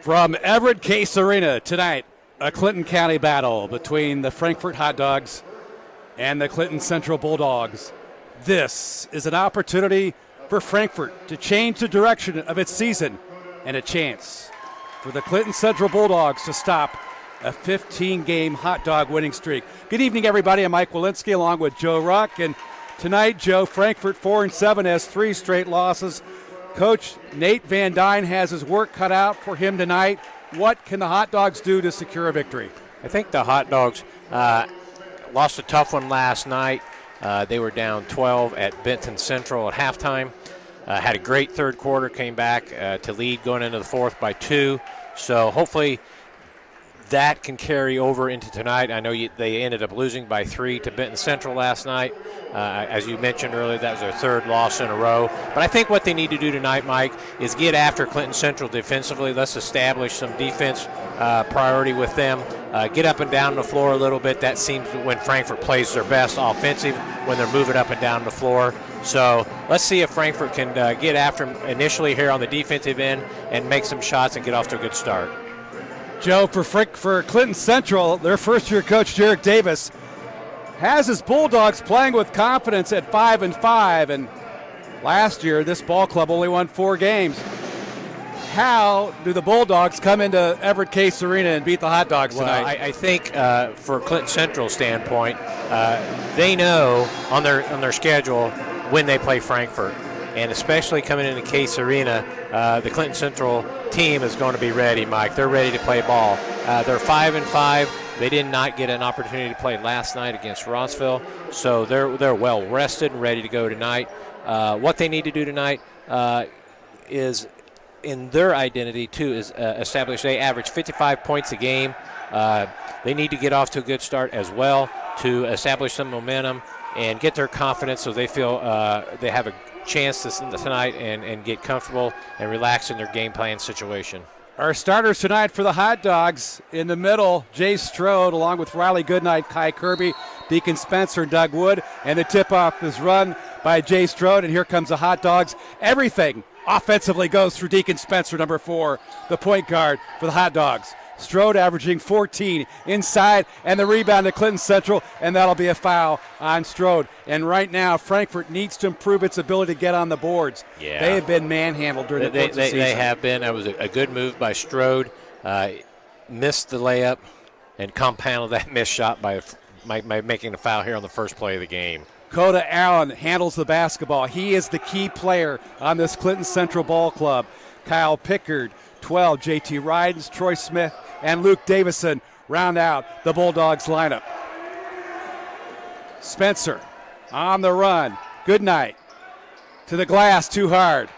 From Everett Case Arena tonight, a Clinton County battle between the Frankfort Hot Dogs and the Clinton Central Bulldogs. This is an opportunity for Frankfort to change the direction of its season and a chance for the Clinton Central Bulldogs to stop a 15-game hot dog winning streak. Good evening, everybody. I'm Mike Walensky along with Joe Ruck. And tonight, Joe, Frankfort 4-7 has 3 straight losses. Coach Nate Van Dyne has his work cut out for him tonight. What can the Hot Dogs do to secure a victory? I think the Hot Dogs lost a tough one last night. They were down 12 at Benton Central at halftime. Had a great third quarter, came back to lead going into the fourth by 2. So hopefully that can carry over into tonight. I know they ended up losing by 3 to Benton Central last night. As you mentioned earlier, that was their 3rd loss in a row. But I think what they need to do tonight, Mike, is get after Clinton Central defensively. Let's establish some defense priority with them. Get up and down the floor a little bit. That seems when Frankfort plays their best offensive, when they're moving up and down the floor. So let's see if Frankfort can get after them initially here on the defensive end and make some shots and get off to a good start. Joe, for Clinton Central, their first-year coach, Derek Davis, has his Bulldogs playing with confidence at 5-5. And last year, this ball club only won 4 games. How do the Bulldogs come into Everett Case Arena and beat the Hot Dogs tonight? Well, I think for Clinton Central's standpoint, they know on their schedule when they play Frankfort. And especially coming into Case Arena, the Clinton Central team is going to be ready, Mike. They're ready to play ball. They're 5-5. They did not get an opportunity to play last night against Rossville, so they're well rested and ready to go tonight. What they need to do tonight is, in their identity too, is establish they average 55 points a game. They need to get off to a good start as well to establish some momentum and get their confidence so they feel they have a chance tonight and get comfortable and relax in their game plan situation. Our starters tonight for the Hot Dogs, in the middle, Jay Strode, along with Riley Goodnight, Kai Kirby, Deacon Spencer, Doug Wood, and the tip-off is run by Jay Strode, and here comes the Hot Dogs. Everything offensively goes through Deacon Spencer, number 4, the point guard for the Hot Dogs. Strode averaging 14 inside, and the rebound to Clinton Central, and that'll be a foul on Strode. And right now, Frankfort needs to improve its ability to get on the boards. Yeah. They have been manhandled during the course of the season. They have been. That was a good move by Strode. Missed the layup and compounded that missed shot by making a foul here on the first play of the game. Coda Allen handles the basketball. He is the key player on this Clinton Central ball club. Kyle Pickard, 12, J.T. Rydens, Troy Smith, and Luke Davison round out the Bulldogs lineup. Spencer on the run. Good night. To the glass, too hard.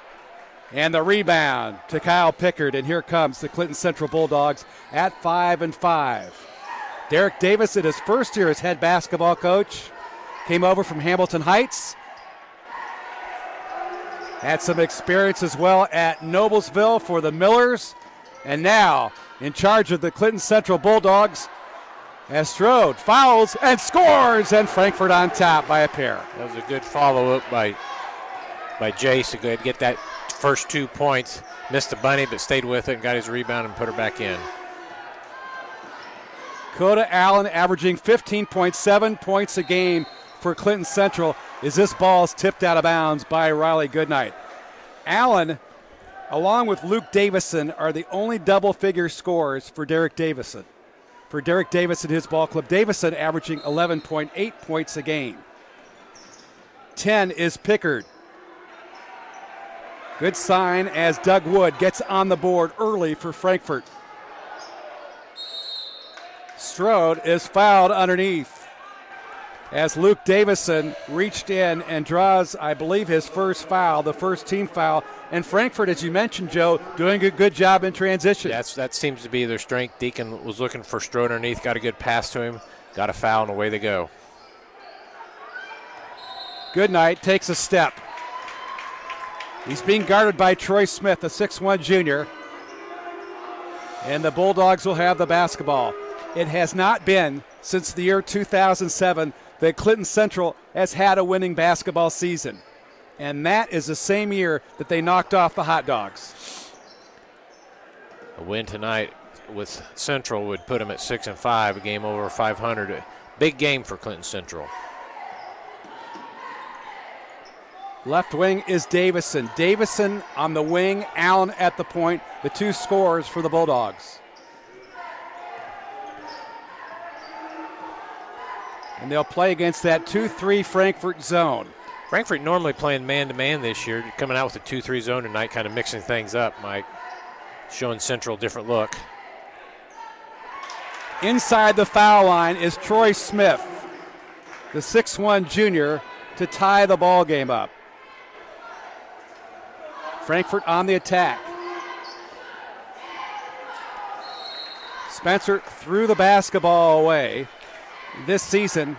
And the rebound to Kyle Pickard, and here comes the Clinton Central Bulldogs at 5-5. Derek Davis, in his first year as head basketball coach, came over from Hamilton Heights. Had some experience as well at Noblesville for the Millers. And now in charge of the Clinton Central Bulldogs as Strode fouls and scores, and Frankfort on top by a pair. That was a good follow-up by Jace to get that first 2 points. Missed the bunny, but stayed with it and got his rebound and put her back in. Coda Allen averaging 15.7 points a game for Clinton Central as this ball is tipped out of bounds by Riley Goodnight. Allen, along with Luke Davison, are the only double-figure scorers for Derek Davison. For Derek Davison, his ball club, Davison averaging 11.8 points a game. 10 is Pickard. Good sign as Doug Wood gets on the board early for Frankfort. Strode is fouled underneath as Luke Davison reached in and draws, I believe, his first foul, the first team foul. And Frankfort, as you mentioned, Joe, doing a good job in transition. That seems to be their strength. Deacon was looking for Strode underneath, got a good pass to him, got a foul, and away they go. Goodnight takes a step. He's being guarded by Troy Smith, a 6'1 junior. And the Bulldogs will have the basketball. It has not been since the year 2007 that Clinton Central has had a winning basketball season. And that is the same year that they knocked off the Hot Dogs. A win tonight with Central would put them at 6-5, a game over 500. A big game for Clinton Central. Left wing is Davison. Davison on the wing, Allen at the point. The two scores for the Bulldogs. And they'll play against that 2-3 Frankfort zone. Frankfort normally playing man-to-man this year, coming out with a 2-3 zone tonight, kind of mixing things up, Mike, showing Central a different look. Inside the foul line is Troy Smith, the 6'1 junior, to tie the ball game up. Frankfort on the attack. Spencer threw the basketball away. This season,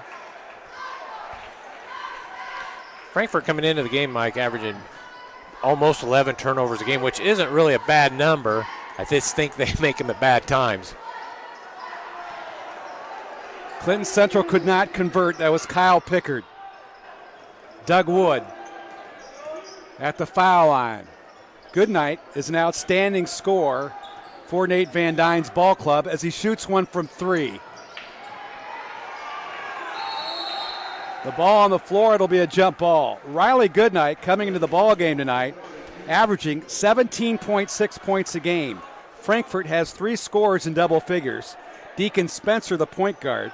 Frankfort coming into the game, Mike, averaging almost 11 turnovers a game, which isn't really a bad number. I just think they make them at bad times. Clinton Central could not convert. That was Kyle Pickard. Doug Wood at the foul line. Goodnight is an outstanding scorer for Nate Van Dyne's ball club as he shoots one from three. The ball on the floor, it'll be a jump ball. Riley Goodnight coming into the ball game tonight, averaging 17.6 points a game. Frankfort has three scorers in double figures. Deacon Spencer, the point guard,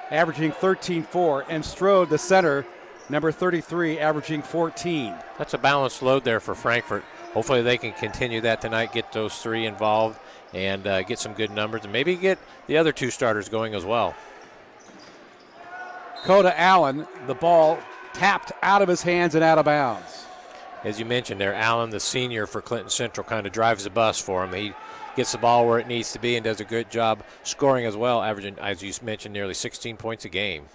averaging 13-4, and Strode, the center, number 33, averaging 14. That's a balanced load there for Frankfort. Hopefully they can continue that tonight, get those three involved, and get some good numbers, and maybe get the other two starters going as well. Coda Allen, the ball tapped out of his hands and out of bounds. As you mentioned there, Allen, the senior for Clinton Central, kind of drives the bus for him. He gets the ball where it needs to be and does a good job scoring as well, averaging, as you mentioned, nearly 16 points a game.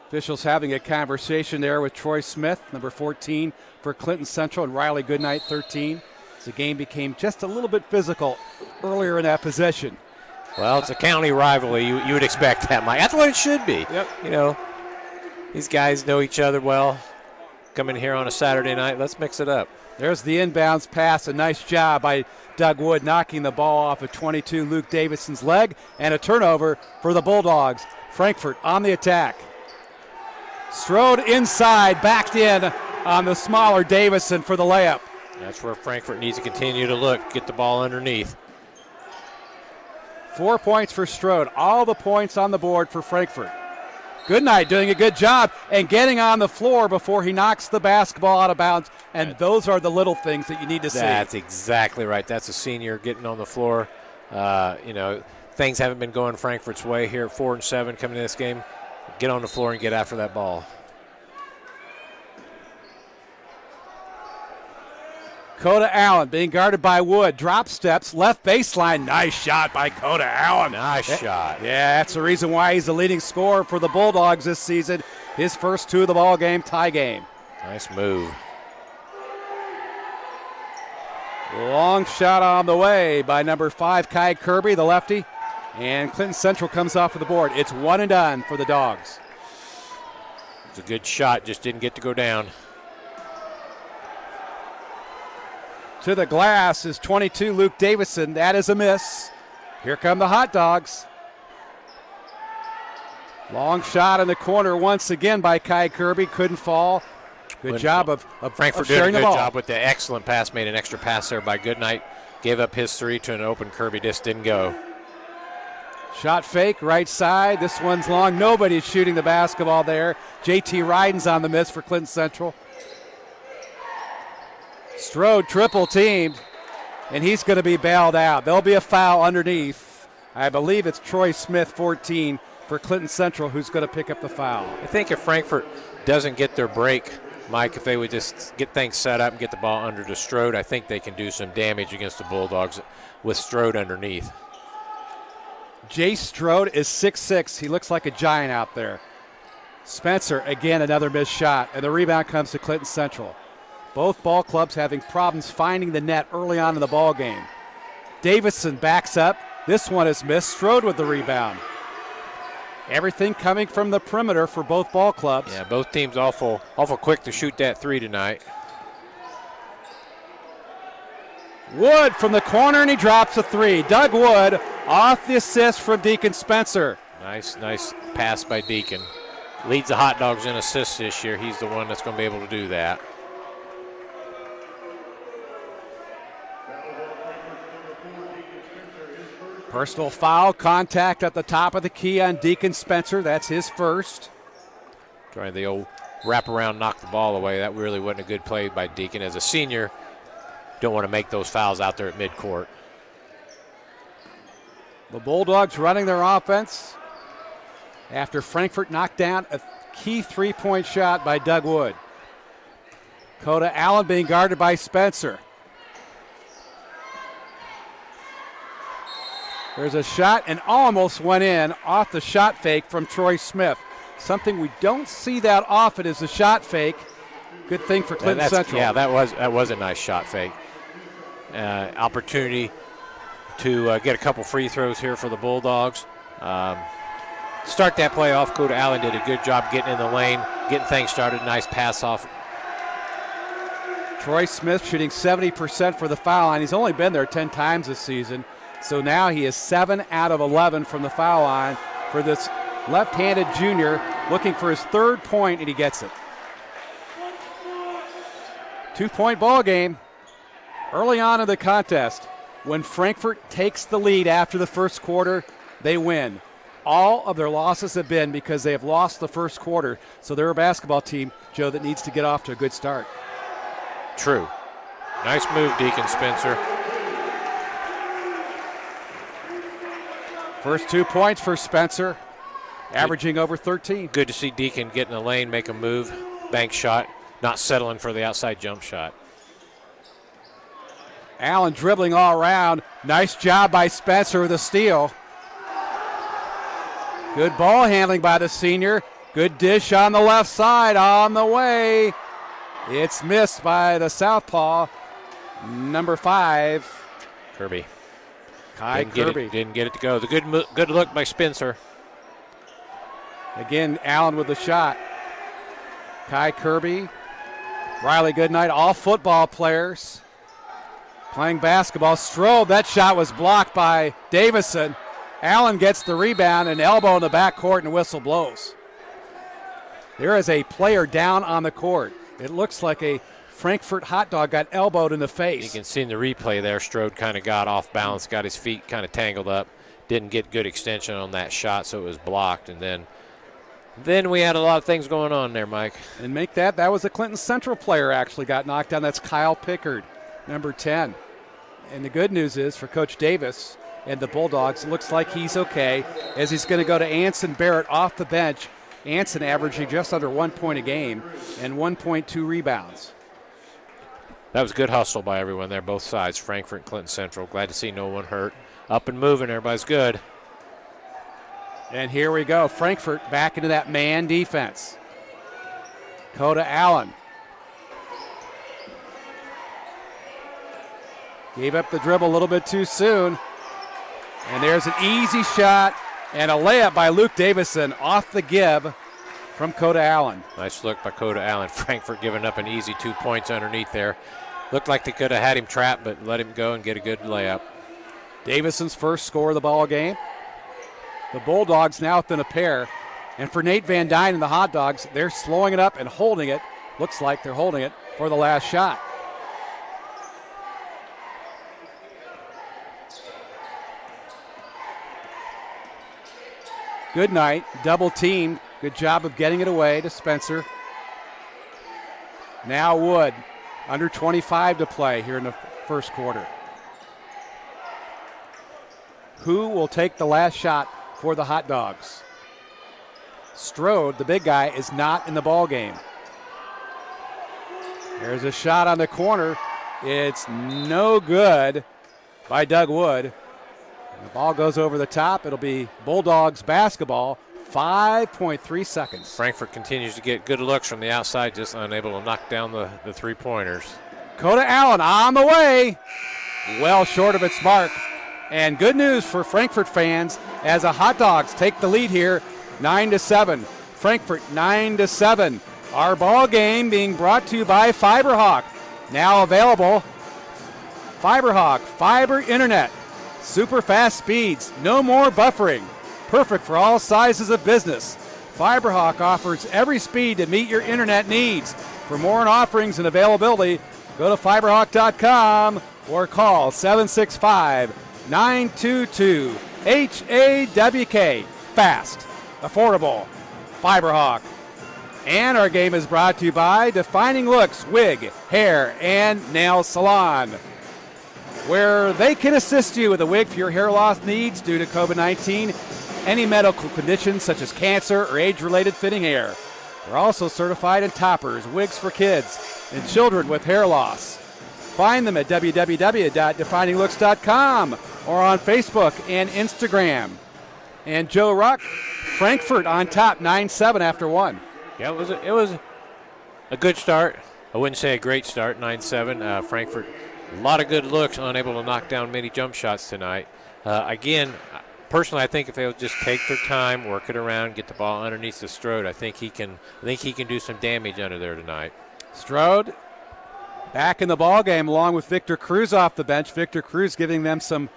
Officials having a conversation there with Troy Smith, number 14 for Clinton Central, and Riley Goodnight, 13. As the game became just a little bit physical earlier in that possession. Well, it's a county rivalry. You would expect that, Mike. That's what it should be. Yep. You know, these guys know each other well. Coming here on a Saturday night, let's mix it up. There's the inbounds pass. A nice job by Doug Wood knocking the ball off of 22 Luke Davidson's leg, and a turnover for the Bulldogs. Frankfort on the attack. Strode inside, backed in on the smaller Davison for the layup. That's where Frankfort needs to continue to look, get the ball underneath. 4 points for Strode. All the points on the board for Frankfort. Goodnight doing a good job and getting on the floor before he knocks the basketball out of bounds. And those are the little things that you need to see. That's exactly right. That's a senior getting on the floor. You know, things haven't been going Frankfort's way here at 4-7 coming in this game. Get on the floor and get after that ball. Coda Allen being guarded by Wood. Drop steps, left baseline. Nice shot by Coda Allen. Nice shot. Yeah, that's the reason why he's the leading scorer for the Bulldogs this season. His first two of the ball game, tie game. Nice move. Long shot on the way by number 5, Kai Kirby, the lefty. And Clinton Central comes off of the board. It's one and done for the Dogs. It's a good shot, just didn't get to go down. To the glass is 22 Luke Davison. That is a miss. Here come the Hot Dogs. Long shot in the corner once again by Kai Kirby. Couldn't fall. Good job of Frankfort did a sharing good the ball. job with the excellent pass. Made an extra pass there by Goodnight. Gave up his three to an open Kirby. Just didn't go. Shot fake, right side. This one's long. Nobody's shooting the basketball there. JT Ryden's on the miss for Clinton Central. Strode triple teamed, and he's going to be bailed out. There'll be a foul underneath. I believe it's Troy Smith, 14, for Clinton Central, who's going to pick up the foul. I think if Frankfort doesn't get their break, Mike, if they would just get things set up and get the ball under to Strode, I think they can do some damage against the Bulldogs with Strode underneath. Jay Strode is 6'6". He looks like a giant out there. Spencer, again, another missed shot, and the rebound comes to Clinton Central. Both ball clubs having problems finding the net early on in the ball game. Davison backs up. This one is missed. Strode with the rebound. Everything coming from the perimeter for both ball clubs. Yeah, both teams awful quick to shoot that three tonight. Wood from the corner, and he drops a three. Doug Wood off the assist from Deacon Spencer. Nice pass by Deacon. Leads the Hot Dogs in assists this year. He's the one that's going to be able to do that. Personal foul, contact at the top of the key on Deacon Spencer. That's his first. Trying the old wraparound, knock the ball away. That really wasn't a good play by Deacon. As a senior, don't want to make those fouls out there at midcourt. The Bulldogs running their offense after Frankfort knocked down a key three-point shot by Doug Wood. Coda Allen being guarded by Spencer. There's a shot and almost went in off the shot fake from Troy Smith. Something we don't see that often is the shot fake. Good thing for Clinton Central. Yeah, that was a nice shot fake. Opportunity to get a couple free throws here for the Bulldogs. Start that play off. Coda Allen did a good job getting in the lane, getting things started. Nice pass off. Troy Smith shooting 70% for the foul line. He's only been there 10 times this season. So now he is 7 out of 11 from the foul line for this left-handed junior, looking for his third point, and he gets it. 2-point ball game early on in the contest. When Frankfort takes the lead after the first quarter, they win. All of their losses have been because they have lost the first quarter. So they're a basketball team, Joe, that needs to get off to a good start. True. Nice move, Deacon Spencer. First 2 points for Spencer, averaging over 13. Good to see Deacon get in the lane, make a move, bank shot, not settling for the outside jump shot. Allen dribbling all around. Nice job by Spencer with a steal. Good ball handling by the senior. Good dish on the left side, on the way. It's missed by the southpaw, number 5. Kirby. Kai Kirby. Didn't get it to go. The good look by Spencer. Again, Allen with the shot. Kai Kirby, Riley Goodnight, all football players playing basketball. Strobe, that shot was blocked by Davison. Allen gets the rebound, and elbow in the backcourt, and whistle blows. There is a player down on the court. It looks like a Frankfort hot dog got elbowed in the face. You can see in the replay there, Strode kind of got off balance, got his feet kind of tangled up, didn't get good extension on that shot, so it was blocked. And then we had a lot of things going on there, Mike. And that was a Clinton Central player actually got knocked down. That's Kyle Pickard, number 10. And the good news is for Coach Davis and the Bulldogs, it looks like he's okay, as he's going to go to Anson Barrett off the bench. Anson averaging just under 1 point a game and 1.2 rebounds. That was good hustle by everyone there, both sides, Frankfort and Clinton Central. Glad to see no one hurt. Up and moving, everybody's good. And here we go, Frankfort back into that man defense. Coda Allen. Gave up the dribble a little bit too soon. And there's an easy shot and a layup by Luke Davison off the give from Coda Allen. Nice look by Coda Allen. Frankfort giving up an easy 2 points underneath there. Looked like they could have had him trapped, but let him go and get a good layup. Davison's first score of the ball game. The Bulldogs now within a pair. And for Nate Van Dyne and the Hot Dogs, they're slowing it up and holding it. Looks like they're holding it for the last shot. Good night, double teamed. Good job of getting it away to Spencer. Now Wood, under 25 to play here in the first quarter. Who will take the last shot for the Hot Dogs? Strode, the big guy, is not in the ball game. There's a shot on the corner. It's no good by Doug Wood. The ball goes over the top. It'll be Bulldogs basketball. 5.3 seconds. Frankfort continues to get good looks from the outside, just unable to knock down the three-pointers. Coda Allen on the way. Well short of its mark. And good news for Frankfort fans as the Hot Dogs take the lead here, 9-7. Frankfort 9-7. Our ball game being brought to you by Fiberhawk. Now available FiberHawk Fiber Internet. Super fast speeds, no more buffering. Perfect for all sizes of business. FiberHawk offers every speed to meet your internet needs. For more on offerings and availability, go to fiberhawk.com or call 765-922-HAWK. Fast, affordable, FiberHawk. And our game is brought to you by Defining Looks Wig, Hair, and Nail Salon, where they can assist you with a wig for your hair loss needs due to COVID-19, any medical conditions such as cancer or age-related thinning hair. They're also certified in toppers, wigs for kids, and children with hair loss. Find them at www.defininglooks.com or on Facebook and Instagram. And Joe Ruck, Frankfort on top, 9-7 after one. Yeah, it was a good start. I wouldn't say a great start, 9-7. Frankfort, a lot of good looks, unable to knock down many jump shots tonight. Again, personally, I think if they would just take their time, work it around, get the ball underneath the Strode, I think he can do some damage under there tonight. Strode back in the ball game along with Victor Cruz off the bench. Victor Cruz giving them some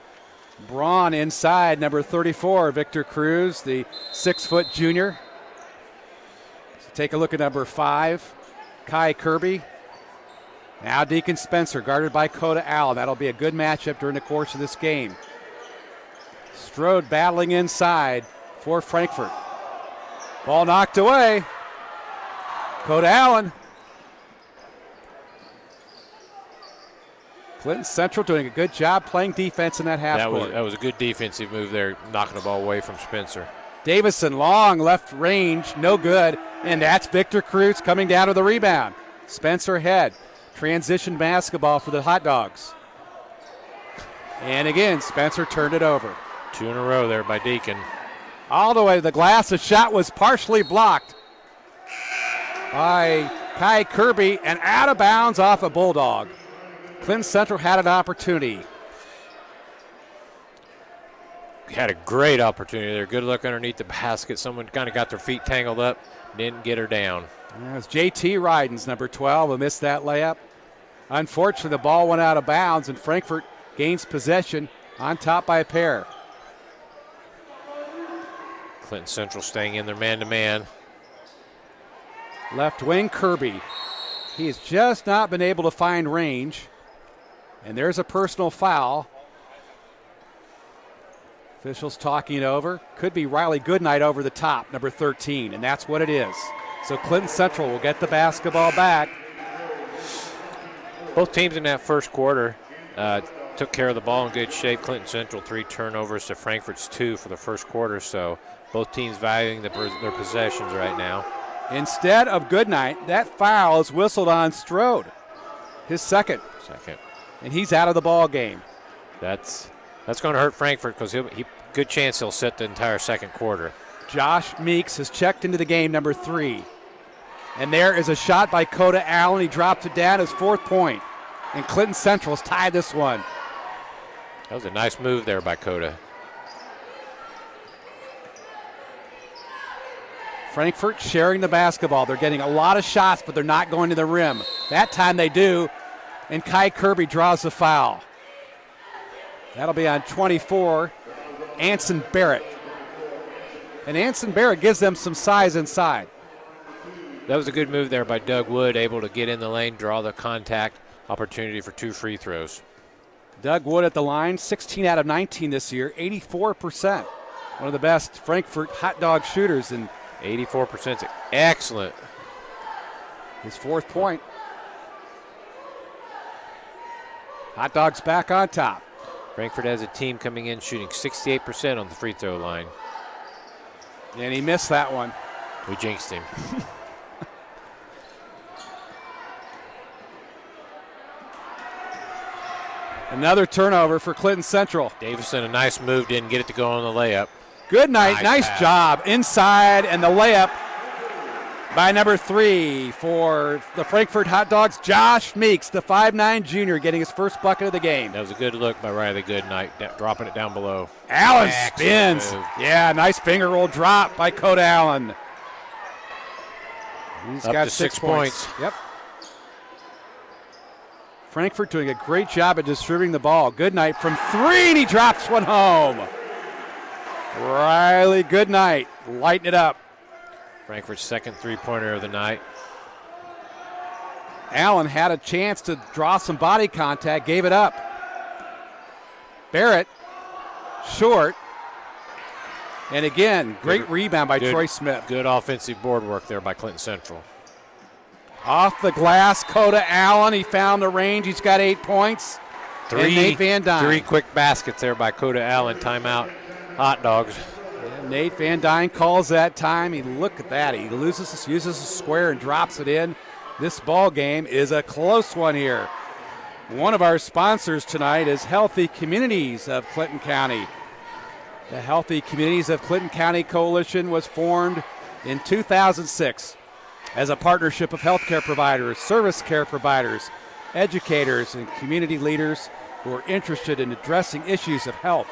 brawn inside. Number 34, Victor Cruz, the 6-foot junior. So take a look at number 5, Kai Kirby. Now Deacon Spencer guarded by Coda Allen. That'll be a good matchup during the course of this game. Strode battling inside for Frankfort. Ball knocked away. Coda Allen. Clinton Central doing a good job playing defense in that half court. That was a good defensive move there, knocking the ball away from Spencer. Davison, long left range, no good. And that's Victor Cruz coming down to the rebound. Spencer head. Transition basketball for the Hot Dogs. And again, Spencer turned it over. 2 in a row there by Deacon. All the way to the glass. The shot was partially blocked by Kai Kirby and out of bounds off a Bulldog. Clinton Central had an opportunity. Had a great opportunity there. Good look underneath the basket. Someone kind of got their feet tangled up, didn't get her down. It was JT Rydens, number 12, who missed that layup. Unfortunately, the ball went out of bounds, and Frankfort gains possession on top by a pair. Clinton Central staying in their man-to-man. Left wing, Kirby. He has just not been able to find range. And there's a personal foul. Officials talking over. Could be Riley Goodnight over the top, number 13, and that's what it is. So Clinton Central will get the basketball back. Both teams in that first quarter took care of the ball in good shape. Clinton Central 3 turnovers to Frankfort's 2 for the first quarter, so both teams valuing their possessions right now. Instead of Goodnight, that foul is whistled on Strode, his second. And he's out of the ball game. That's going to hurt Frankfort because good chance he'll set the entire second quarter. Josh Meeks has checked into the game, number 3. And there is a shot by Coda Allen. He drops it down, his 4th point. And Clinton Central's tied this one. That was a nice move there by Coda. Frankfort sharing the basketball. They're getting a lot of shots, but they're not going to the rim. That time they do, and Kai Kirby draws the foul. That'll be on 24, Anson Barrett. And Anson Barrett gives them some size inside. That was a good move there by Doug Wood, able to get in the lane, draw the contact, opportunity for 2 free throws. Doug Wood at the line, 16 out of 19 this year, 84%. One of the best Frankfort hot dog shooters. And 84% is excellent. His 4th point. Hot Dogs back on top. Frankfort has a team coming in shooting 68% on the free throw line. And he missed that one. We jinxed him. Another turnover for Clinton Central. Davison, a nice move, didn't get it to go on the layup. Good night, nice job. Inside, and the layup by number 3 for the Frankfort Hot Dogs, Josh Meeks, the 5'9 junior, getting his first bucket of the game. That was a good look by Riley Goodnight, dropping it down below. Allen spins. Yeah, nice finger roll drop by Coda Allen. He's got 6 points. Yep. Frankfort doing a great job at distributing the ball. Goodnight from three, and he drops one home. Riley Goodnight lighting it up. Frankfort's second three-pointer of the night. Allen had a chance to draw some body contact, gave it up. Barrett, short. And again, great rebound by Troy Smith. Good offensive board work there by Clinton Central. Off the glass, Coda Allen. He found the range. He's got 8 points. Nate Van Dyne. 3 quick baskets there by Coda Allen. Timeout, Hot Dogs. And Nate Van Dyne calls that time. Look at that. He uses a square and drops it in. This ball game is a close one here. One of our sponsors tonight is Healthy Communities of Clinton County. The Healthy Communities of Clinton County Coalition was formed in 2006 as a partnership of healthcare providers, service care providers, educators, and community leaders who are interested in addressing issues of health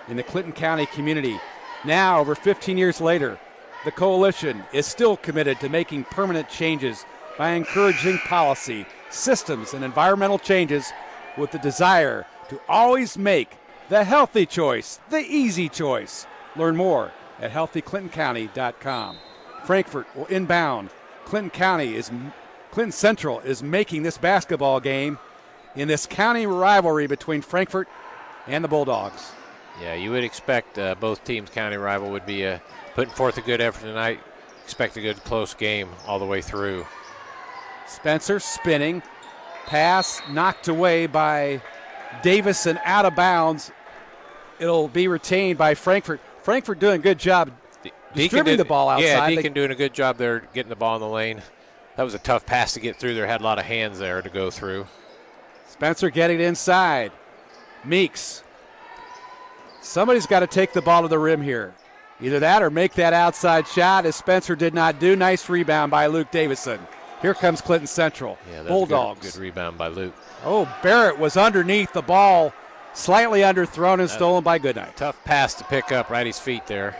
in the Clinton County community. Now, over 15 years later, the coalition is still committed to making permanent changes by encouraging policy, systems, and environmental changes with the desire to always make the healthy choice, the easy choice. Learn more at healthyclintoncounty.com. Frankfort will inbound. Clinton Central is making this basketball game in this county rivalry between Frankfort and the Bulldogs. Yeah, you would expect both teams' county rival would be putting forth a good effort tonight. Expect a good close game all the way through. Spencer spinning. Pass knocked away by Davison out of bounds. It'll be retained by Frankfort. Frankfort doing a good job distributing the ball outside. Yeah, Deacon doing a good job there getting the ball in the lane. That was a tough pass to get through there. Had a lot of hands there to go through. Spencer getting it inside. Meeks. Somebody's got to take the ball to the rim here. Either that or make that outside shot, as Spencer did not do. Nice rebound by Luke Davison. Here comes Clinton Central. Yeah, Bulldogs. Good rebound by Luke. Oh, Barrett was underneath the ball, slightly underthrown and stolen by Goodnight. Tough pass to pick up right at his feet there.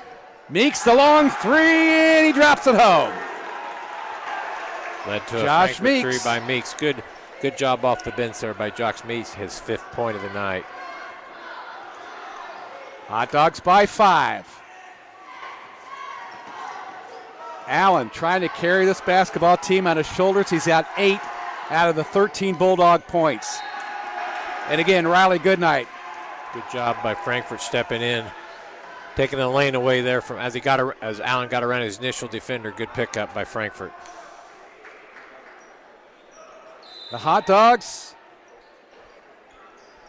Meeks the long three, and he drops it home. Led to Josh a Meeks. three by Meeks. Good job off the bench there by Josh Meeks, his 5th point of the night. Hot Dogs by 5. Allen trying to carry this basketball team on his shoulders. He's got 8 out of the 13 Bulldog points. And again, Riley Goodnight. Good job by Frankfort stepping in, taking the lane away there from as Allen got around his initial defender. Good pickup by Frankfort. The Hot Dogs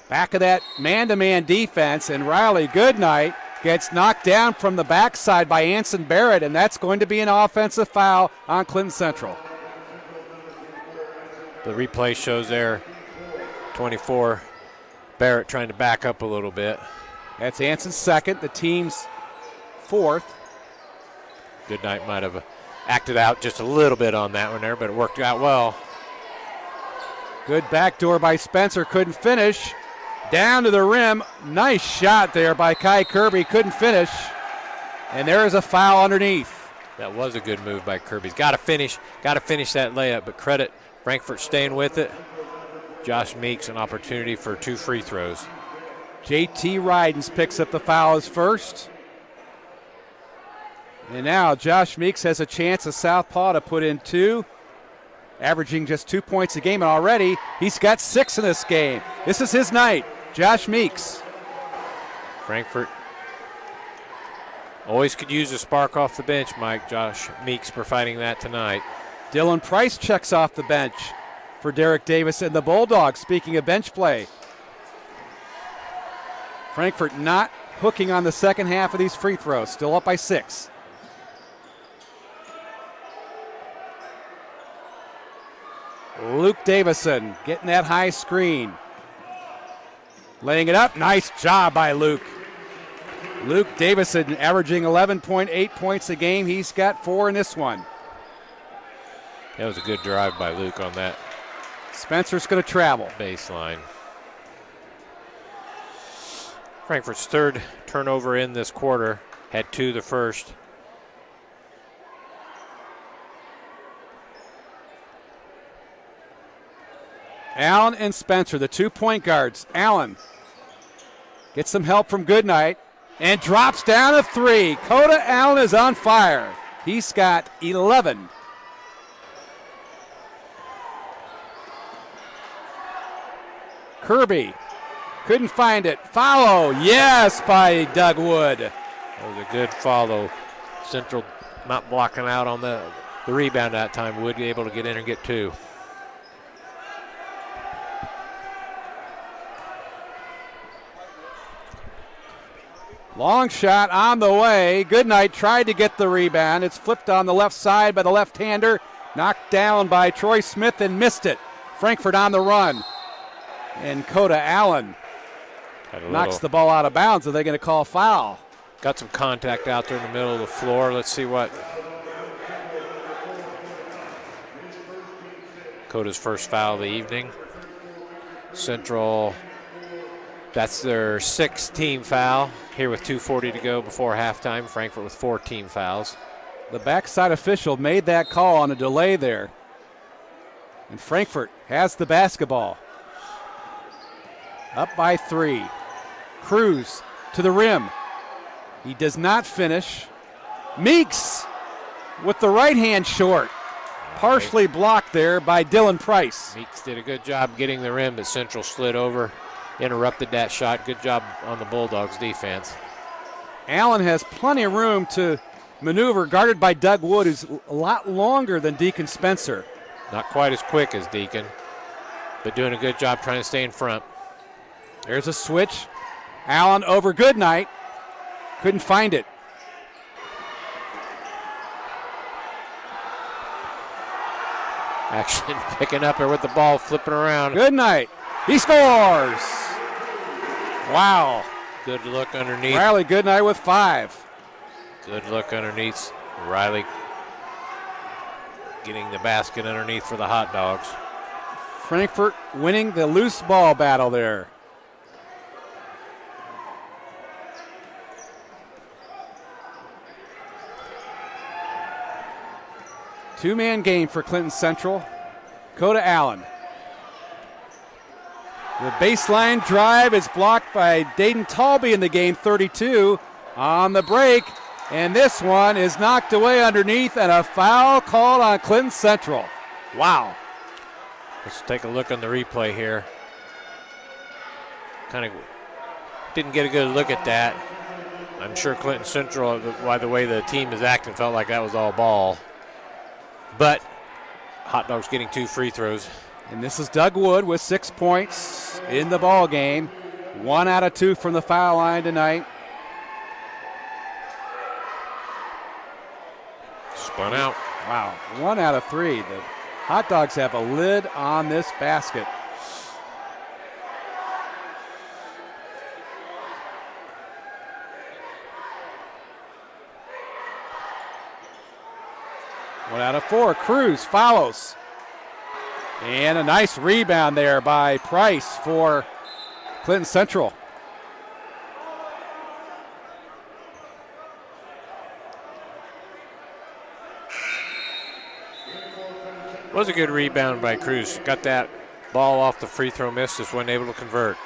back of that man-to-man defense, and Riley Goodnight gets knocked down from the backside by Anson Barrett, and that's going to be an offensive foul on Clinton Central. The replay shows there 24. Barrett trying to back up a little bit. That's Anson's second, the team's 4th. Goodnight might have acted out just a little bit on that one there, but it worked out well. Good backdoor by Spencer, couldn't finish. Down to the rim, nice shot there by Kai Kirby, couldn't finish. And there is a foul underneath. That was a good move by Kirby. He's got to finish that layup, but credit Frankfort staying with it. Josh Meeks an opportunity for 2 free throws. JT Rydens picks up the foul as first. And now Josh Meeks has a chance at southpaw to put in 2. Averaging just 2 points a game, and already he's got 6 in this game. This is his night. Josh Meeks. Frankfort always could use a spark off the bench, Mike. Josh Meeks providing that tonight. Dylan Price checks off the bench for Derek Davis and the Bulldogs. Speaking of bench play, Frankfort not hooking on the second half of these free throws. Still up by 6. Luke Davison getting that high screen. Laying it up. Nice job by Luke. Luke Davison averaging 11.8 points a game. He's got 4 in this one. That was a good drive by Luke on that. Spencer's going to travel. Baseline. Frankfort's 3rd turnover in this quarter. Had 2 the first. Allen and Spencer, the 2-point guards. Allen gets some help from Goodnight and drops down a 3. Coda Allen is on fire. He's got 11. Kirby couldn't find it. Follow, yes, by Doug Wood. That was a good follow. Central not blocking out on the rebound that time. Wood able to get in and get 2. Long shot on the way. Goodnight tried to get the rebound. It's flipped on the left side by the left-hander. Knocked down by Troy Smith and missed it. Frankfort on the run. And Coda Allen knocks the ball out of bounds. Are they going to call foul? Got some contact out there in the middle of the floor. Let's see what. Coda's first foul of the evening. Central, that's their 6th team foul. Here with 2:40 to go before halftime. Frankfort with 4 team fouls. The backside official made that call on a delay there. And Frankfort has the basketball. Up by 3. Cruz to the rim. He does not finish. Meeks with the right hand short. Partially blocked there by Dylan Price. Meeks did a good job getting the rim, but Central slid over, interrupted that shot. Good job on the Bulldogs defense. Allen has plenty of room to maneuver, guarded by Doug Wood, who's a lot longer than Deacon Spencer. Not quite as quick as Deacon, but doing a good job trying to stay in front. There's a switch. Allen over Goodnight. Couldn't find it. Action picking up here with the ball, flipping around. Goodnight. He scores. Wow. Good look underneath. Riley Goodnight with 5. Good look underneath. Riley getting the basket underneath for the Hot Dogs. Frankfort winning the loose ball battle there. Two-man game for Clinton Central. Coda Allen. The baseline drive is blocked by Dayton Talby in the game, 32 on the break. And this one is knocked away underneath and a foul called on Clinton Central. Wow. Let's take a look on the replay here. Kind of didn't get a good look at that. I'm sure Clinton Central, by the way the team is acting, felt like that was all ball. But Hot Dogs getting 2 free throws. And this is Doug Wood with 6 points in the ball game. 1 out of 2 from the foul line tonight. Spun out. Wow, 1 out of 3. The Hot Dogs have a lid on this basket. One out of 4. Cruz follows. And a nice rebound there by Price for Clinton Central. Was a good rebound by Cruz. Got that ball off the free throw miss, just wasn't able to convert.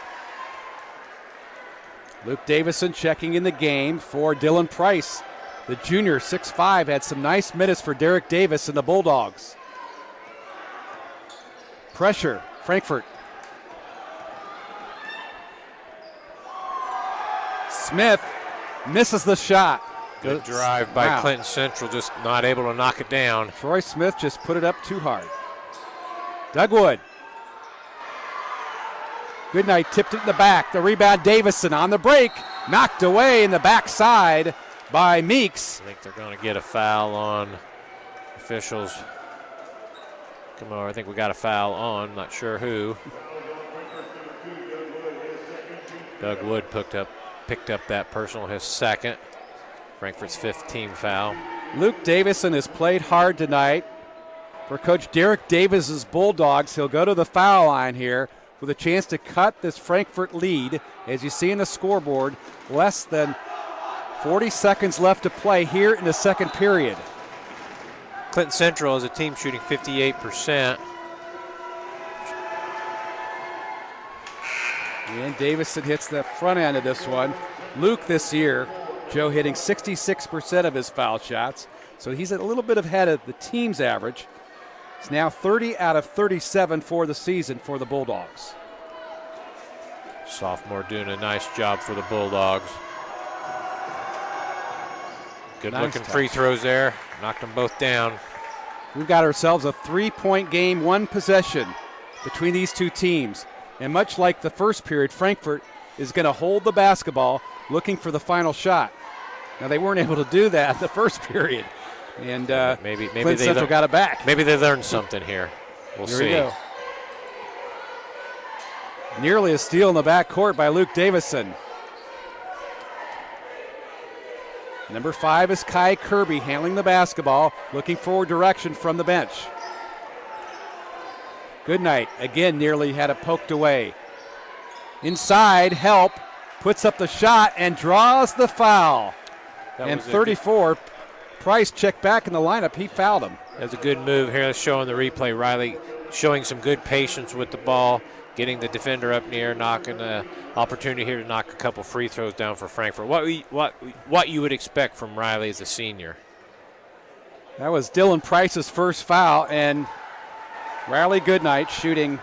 Luke Davison checking in the game for Dylan Price. The junior, 6'5", had some nice minutes for Derek Davis and the Bulldogs. Pressure, Frankfort. Smith misses the shot. Good drive by Clinton Central, just not able to knock it down. Troy Smith just put it up too hard. Doug Wood. Goodnight tipped it in the back. The rebound, Davison on the break. Knocked away in the backside by Meeks. I think they're going to get a foul on officials. Come on, I think we got a foul on, not sure who. Doug Wood picked up that personal, his 2nd. Frankfort's 5th team foul. Luke Davison has played hard tonight. For Coach Derek Davis's Bulldogs, he'll go to the foul line here with a chance to cut this Frankfort lead. As you see in the scoreboard, less than 40 seconds left to play here in the second period. Clinton Central is a team shooting 58%. And Davison hits the front end of this one. Luke this year, Joe hitting 66% of his foul shots. So he's a little bit ahead of the team's average. It's now 30 out of 37 for the season for the Bulldogs. Sophomore doing a nice job for the Bulldogs. Good Nice looking touch. free throws there. Knocked them both down. We've got ourselves a 3-point game, one possession between these two teams. And much like the first period, Frankfort is going to hold the basketball looking for the final shot. Now, they weren't able to do that the first period. And maybe Clinton they Central got it back. Maybe they learned something here. We'll Here see. we go. Nearly a steal in the backcourt by Luke Davison. Number 5 is Kai Kirby handling the basketball, looking for direction from the bench. Goodnight, again, nearly had it poked away. Inside, Help, puts up the shot and draws the foul. That And was a 34, Price checked back in the lineup. He fouled him. That's a good move here, showing the replay. Riley showing some good patience with the ball, getting the defender up near, knocking the opportunity here to knock a couple free throws down for Frankfurt. What you would expect from Riley as a senior. That was Dylan Price's first foul, and Riley Goodnight, shooting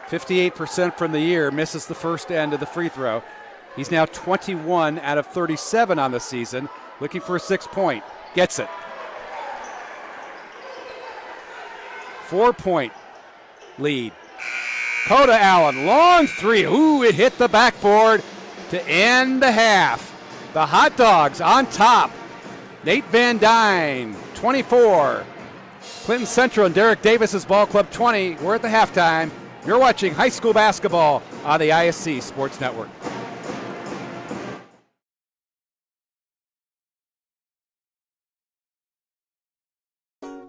58% from the year, misses the first end of the free throw. He's now 21 out of 37 on the season, looking for a 6-point. Gets it. 4-point lead. Coda Allen, long three. Ooh, it hit the backboard to end the half. The Hot Dogs on top. Nate Van Dyne, 24. Clinton Central and Derek Davis's ball club, 20. We're at the halftime. You're watching high school basketball on the ISC Sports Network.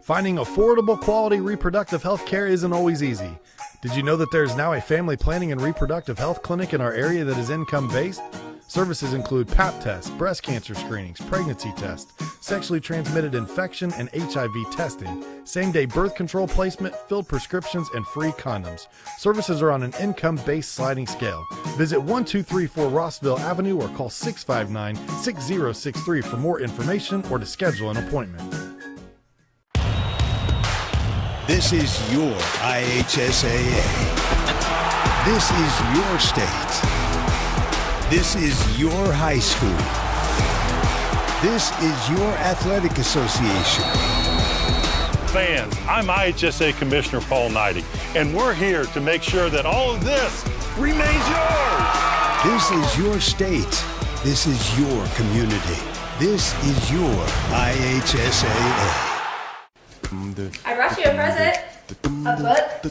Finding affordable, quality reproductive health care isn't always easy. Did you know that there is now a family planning and reproductive health clinic in our area that is income-based? Services include Pap tests, breast cancer screenings, pregnancy tests, sexually transmitted infection and HIV testing, same-day birth control placement, filled prescriptions, and free condoms. Services are on an income-based sliding scale. Visit 1234 Rossville Avenue or call 659-6063 for more information or to schedule an appointment. This is your IHSAA. This is your state. This is your high school. This is your athletic association. Fans, I'm IHSA Commissioner Paul Knighty, and we're here to make sure that all of this remains yours. This is your state. This is your community. This is your IHSAA. I brought you a present. A book.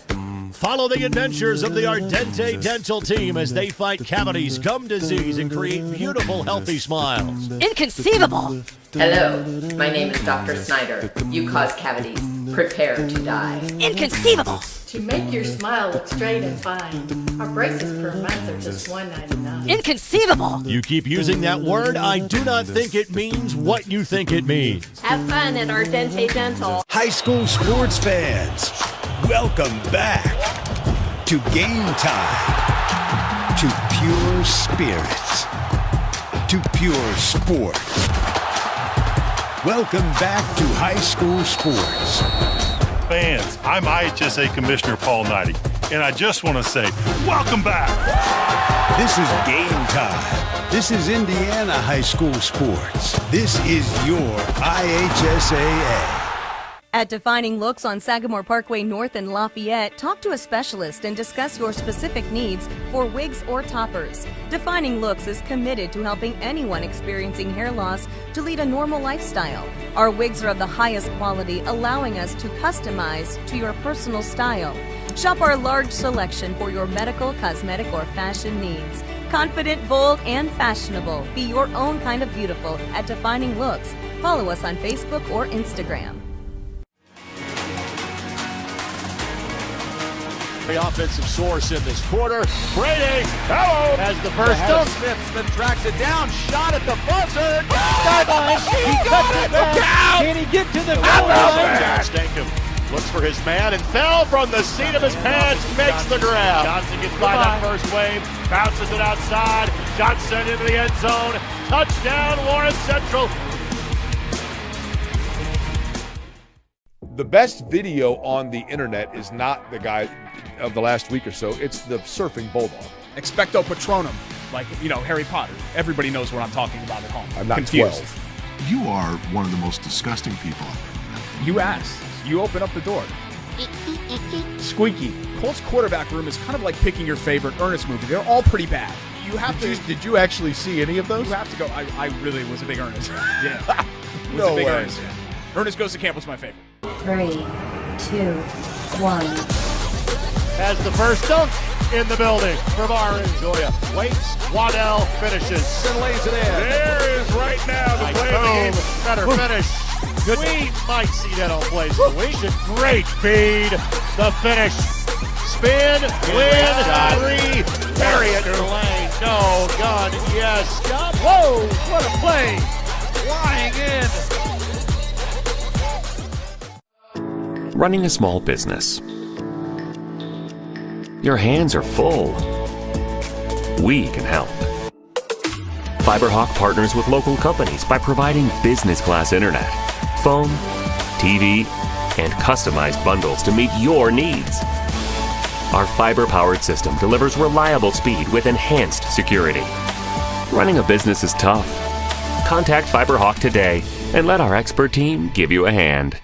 Follow the adventures of the Ardente Dental team as they fight cavities, gum disease, and create beautiful, healthy smiles. Inconceivable! Hello, my name is Dr. Snyder. You cause cavities. Prepare to die. Inconceivable! To make your smile look straight and fine, our braces per month are just $1.99. Inconceivable! You keep using that word, I do not think it means what you think it means. Have fun at Ardente Dental. High school sports fans, welcome back to Game Time, to pure spirit, to pure sport. Welcome back to high school sports. Fans, I'm IHSA Commissioner Paul Knighty, and I just want to say, welcome back. This is Game Time. This is Indiana high school sports. This is your IHSAA. At Defining Looks on Sagamore Parkway North in Lafayette, talk to a specialist and discuss your specific needs for wigs or toppers. Defining Looks is committed to helping anyone experiencing hair loss to lead a normal lifestyle. Our wigs are of the highest quality, allowing us to customize to your personal style. Shop our large selection for your medical, cosmetic, or fashion needs. Confident, bold, and fashionable. Be your own kind of beautiful at Defining Looks. Follow us on Facebook or Instagram. The offensive source in this quarter. Brady, hello, has the first down. Smith tracks it down. Shot at the buzzer. Sideline. He cuts it back. Can he get to the goal line? Stankham Looks for his man and fell from the seat of his pants, makes the grab. Johnson gets by that first wave, bounces it outside. Johnson into the end zone. Touchdown, Warren Central. The best video on the internet is not the guy of the last week or so. It's the surfing bulldog. Expecto Patronum, like, Harry Potter. Everybody knows what I'm talking about at home. I'm not confused. 12. You are one of the most disgusting people I've ever met. You asked. You open up the door. Squeaky. Colts quarterback room is kind of like picking your favorite Ernest movie. They're all pretty bad. You have Did you actually see any of those? You have to go. I really was a big Ernest. Yeah. No way. Ernest fan. Ernest Goes to Camp was my favorite. 3, 2, 1. Has the first dunk in the building from Arinzoya. Waits, Waddell finishes. And lays it in. There is right now the play of the game. Better finish. We might see that on plays of the week. Great feed. The finish. Spin, win, 3. Bury it in the lane. No, gun, yes. Whoa, what a play. Flying in. Running a small business. Your hands are full. We can help. FiberHawk partners with local companies by providing business-class internet, phone, TV, and customized bundles to meet your needs. Our fiber-powered system delivers reliable speed with enhanced security. Running a business is tough. Contact FiberHawk today and let our expert team give you a hand.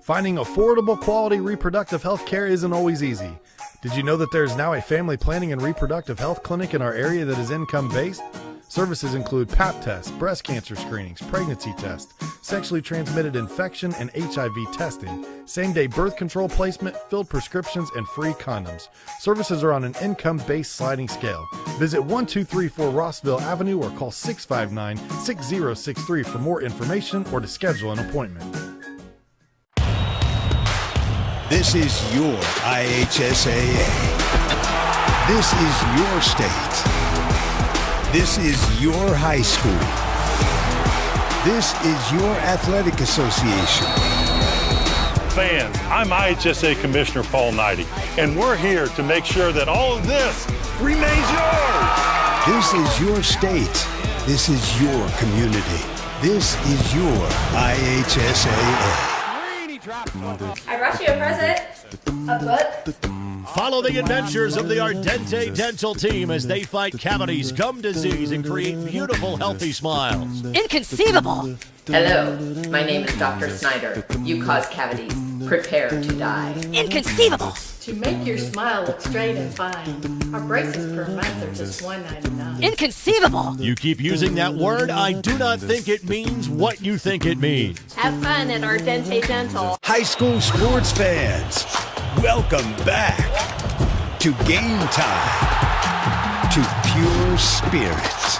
Finding affordable quality reproductive health care isn't always easy. Did you know that there is now a family planning and reproductive health clinic in our area that is income-based? Services include Pap tests, breast cancer screenings, pregnancy tests, sexually transmitted infection and HIV testing, same-day birth control placement, filled prescriptions, and free condoms. Services are on an income-based sliding scale. Visit 1234 Rossville Avenue or call 659-6063 for more information or to schedule an appointment. This is your IHSAA. This is your state. This is your high school. This is your athletic association. Fans, I'm IHSA Commissioner Paul Knighty, and we're here to make sure that all of this remains yours. This is your state. This is your community. This is your IHSAA. I brought you a present. A book. Follow the adventures of the Ardente Dental team as they fight cavities, gum disease, and create beautiful, healthy smiles. Inconceivable! Hello, my name is Dr. Snyder. You cause cavities. Prepare to die. Inconceivable! To make your smile look straight and fine, our braces per month are just $1.99. Inconceivable! You keep using that word, I do not think it means what you think it means. Have fun at Ardente Dental. High school sports fans, welcome back to Game Time, to pure spirit,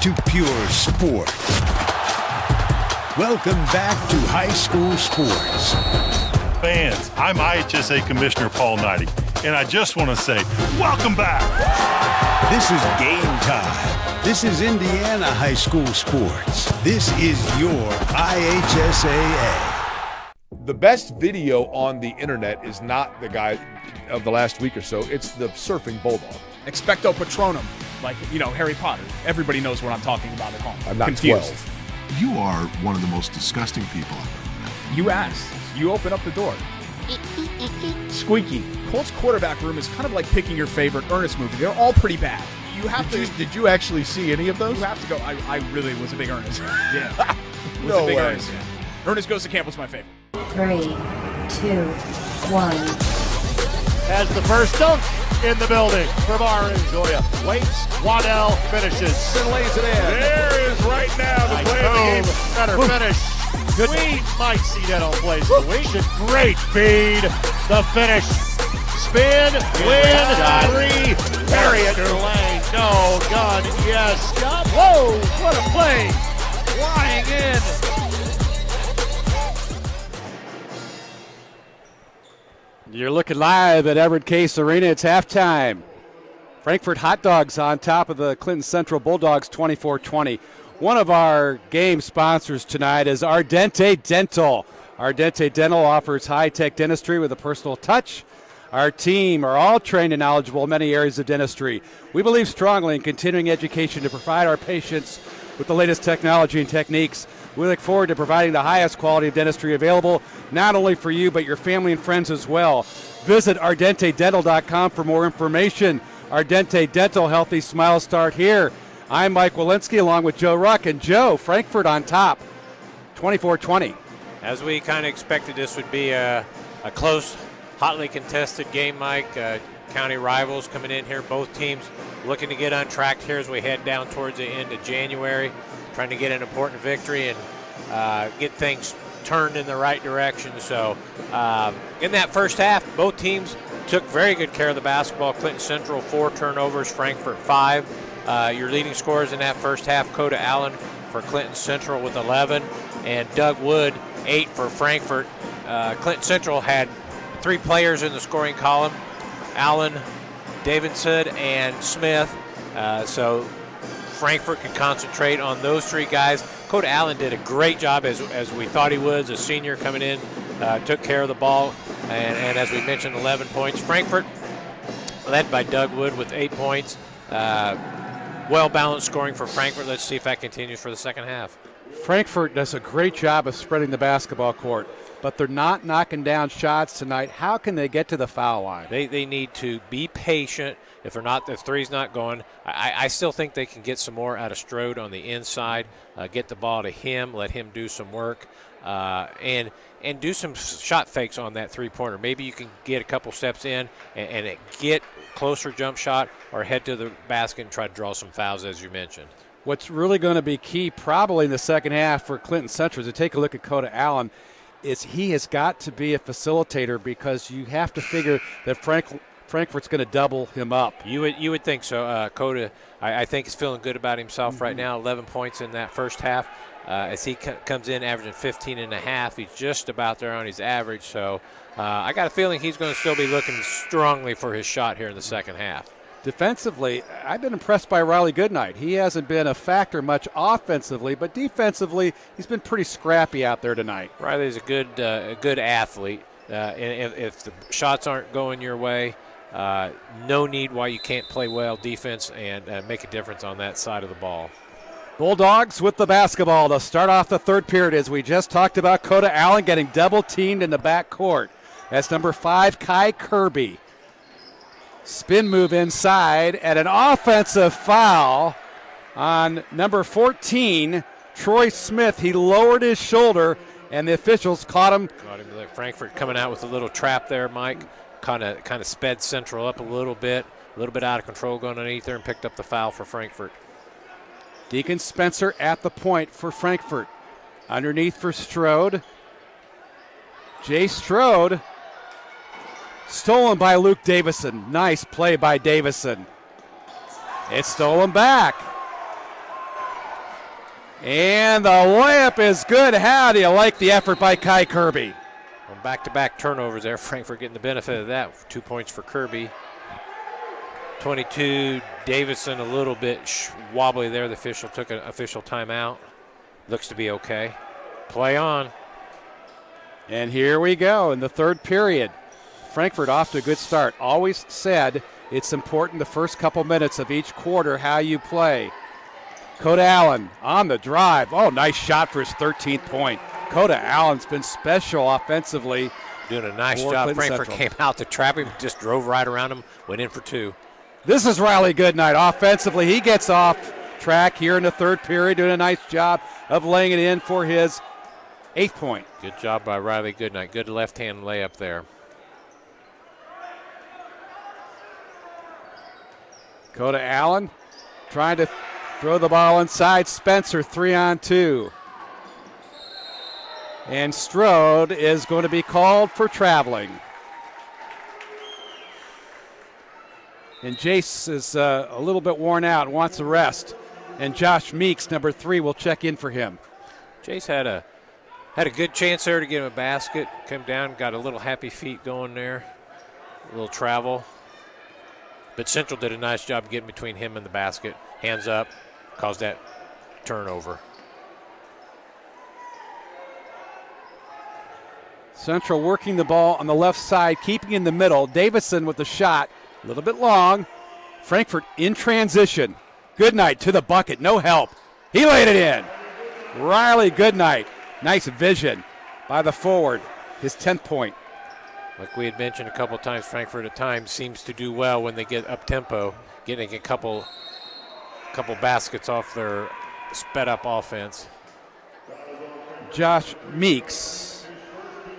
to pure sport. Welcome back to high school sports. Fans, I'm IHSA Commissioner Paul Knighty, and I just want to say, welcome back. This is Game Time. This is Indiana high school sports. This is your IHSAA. The best video on the internet is not the guy of the last week or so. It's the surfing bulldog. Expecto Patronum, like, Harry Potter. Everybody knows what I'm talking about at home. I'm not confused. 12. You are one of the most disgusting people I've ever met. You asked. You open up the door. Squeaky. Colts quarterback room is kind of like picking your favorite Ernest movie. They're all pretty bad. You have Did you actually see any of those? You have to go. I really was a big Ernest. Yeah. No way. Ernest fan. Ernest Goes to Camp was my favorite. 3, 2, 1. Has the first dunk in the building from Arinzoya. Waits, Waddell finishes. And lays it in. There is right now the play of the game. Better finish. We might see that on plays of the week. Great feed. The finish. Spin, win, 3. Bury it in the lane. No, gun, yes. Whoa, what a play. Flying in. You're looking live at Everett Case Arena. It's halftime. Frankfort Hot Dogs on top of the Clinton Central Bulldogs 24-20. One of our game sponsors tonight is Ardente Dental. Ardente Dental offers high-tech dentistry with a personal touch. Our team are all trained and knowledgeable in many areas of dentistry. We believe strongly in continuing education to provide our patients with the latest technology and techniques. We look forward to providing the highest quality of dentistry available, not only for you, but your family and friends as well. Visit ardentedental.com for more information. Ardente Dental, healthy smiles start here. I'm Mike Walensky along with Joe Ruck, and Joe, Frankfort on top, 24-20. As we kind of expected, this would be a close, hotly contested game, Mike. County rivals coming in here. Both teams looking to get on track here as we head down towards the end of January, trying to get an important victory and get things turned in the right direction. So in that first half, both teams took very good care of the basketball. Clinton Central 4 turnovers, Frankfort 5. Your leading scorers in that first half, Coda Allen for Clinton Central with 11, and Doug Wood, 8 for Frankfort. Clinton Central had 3 players in the scoring column, Allen, Davidson, and Smith. So Frankfort can concentrate on those 3 guys. Coda Allen did a great job, as we thought he would, as a senior coming in, took care of the ball, and as we mentioned, 11 points. Frankfort led by Doug Wood with 8 points. Well-balanced scoring for Frankfort. Let's see if that continues for the second half. Frankfort does a great job of spreading the basketball court, but they're not knocking down shots tonight. How can they get to the foul line? They need to be patient. If three's not going, I still think they can get some more out of Strode on the inside, get the ball to him, let him do some work, and do some shot fakes on that three-pointer. Maybe you can get a couple steps in and get closer jump shot, or head to the basket and try to draw some fouls, as you mentioned. What's really going to be key probably in the second half for Clinton Central, to take a look at Coda Allen, is he has got to be a facilitator, because you have to figure that Frankfort's going to double him up. You would think so. Coda, I think, is feeling good about himself right now. 11 points in that first half. As he comes in averaging 15 and a half, he's just about there on his average. So I got a feeling he's going to still be looking strongly for his shot here in the second half. Defensively, I've been impressed by Riley Goodnight. He hasn't been a factor much offensively, but defensively, he's been pretty scrappy out there tonight. Riley's a good athlete. And if the shots aren't going your way, no need why you can't play well defense and make a difference on that side of the ball. Bulldogs with the basketball to start off the third period, as we just talked about. Coda Allen getting double-teamed in the backcourt. That's number 5, Kai Kirby. Spin move inside, and an offensive foul on number 14, Troy Smith. He lowered his shoulder, and the officials caught him. Frankfort coming out with a little trap there, Mike. Kind of sped Central up a little bit out of control going underneath there, and picked up the foul for Frankfort. Deacon Spencer at the point for Frankfort. Underneath for Strode. Jay Strode. Stolen by Luke Davison. Nice play by Davison. It's stolen back. And the layup is good. How do you like the effort by Kai Kirby? On back-to-back turnovers there, Frankfort getting the benefit of that. 2 points for Kirby. 22, Davison a little bit wobbly there. The official took an official timeout. Looks to be okay. Play on. And here we go in the third period. Frankfort off to a good start. Always said it's important the first couple minutes of each quarter how you play. Coda Allen on the drive. Oh, nice shot for his 13th point. Coda Allen's been special offensively. Doing a nice job. Frankfort came out to trap him, just drove right around him, went in for 2. This is Riley Goodnight. Offensively, he gets off track here in the third period, doing a nice job of laying it in for his 8th point. Good job by Riley Goodnight. Good left-hand layup there. Coda Allen trying to throw the ball inside. Spencer, 3-on-2. And Strode is going to be called for traveling. And Jace is a little bit worn out and wants a rest. And Josh Meeks, number 3, will check in for him. Jace had a good chance there to get him a basket. Came down, got a little happy feet going there. A little travel. But Central did a nice job getting between him and the basket. Hands up, caused that turnover. Central working the ball on the left side, keeping in the middle. Davison with the shot, a little bit long. Frankfort in transition. Goodnight to the bucket, no help. He laid it in. Riley Goodnight, nice vision by the forward, his 10th point. Like we had mentioned a couple times, Frankfort at times seems to do well when they get up tempo, getting a couple baskets off their sped up offense. Josh Meeks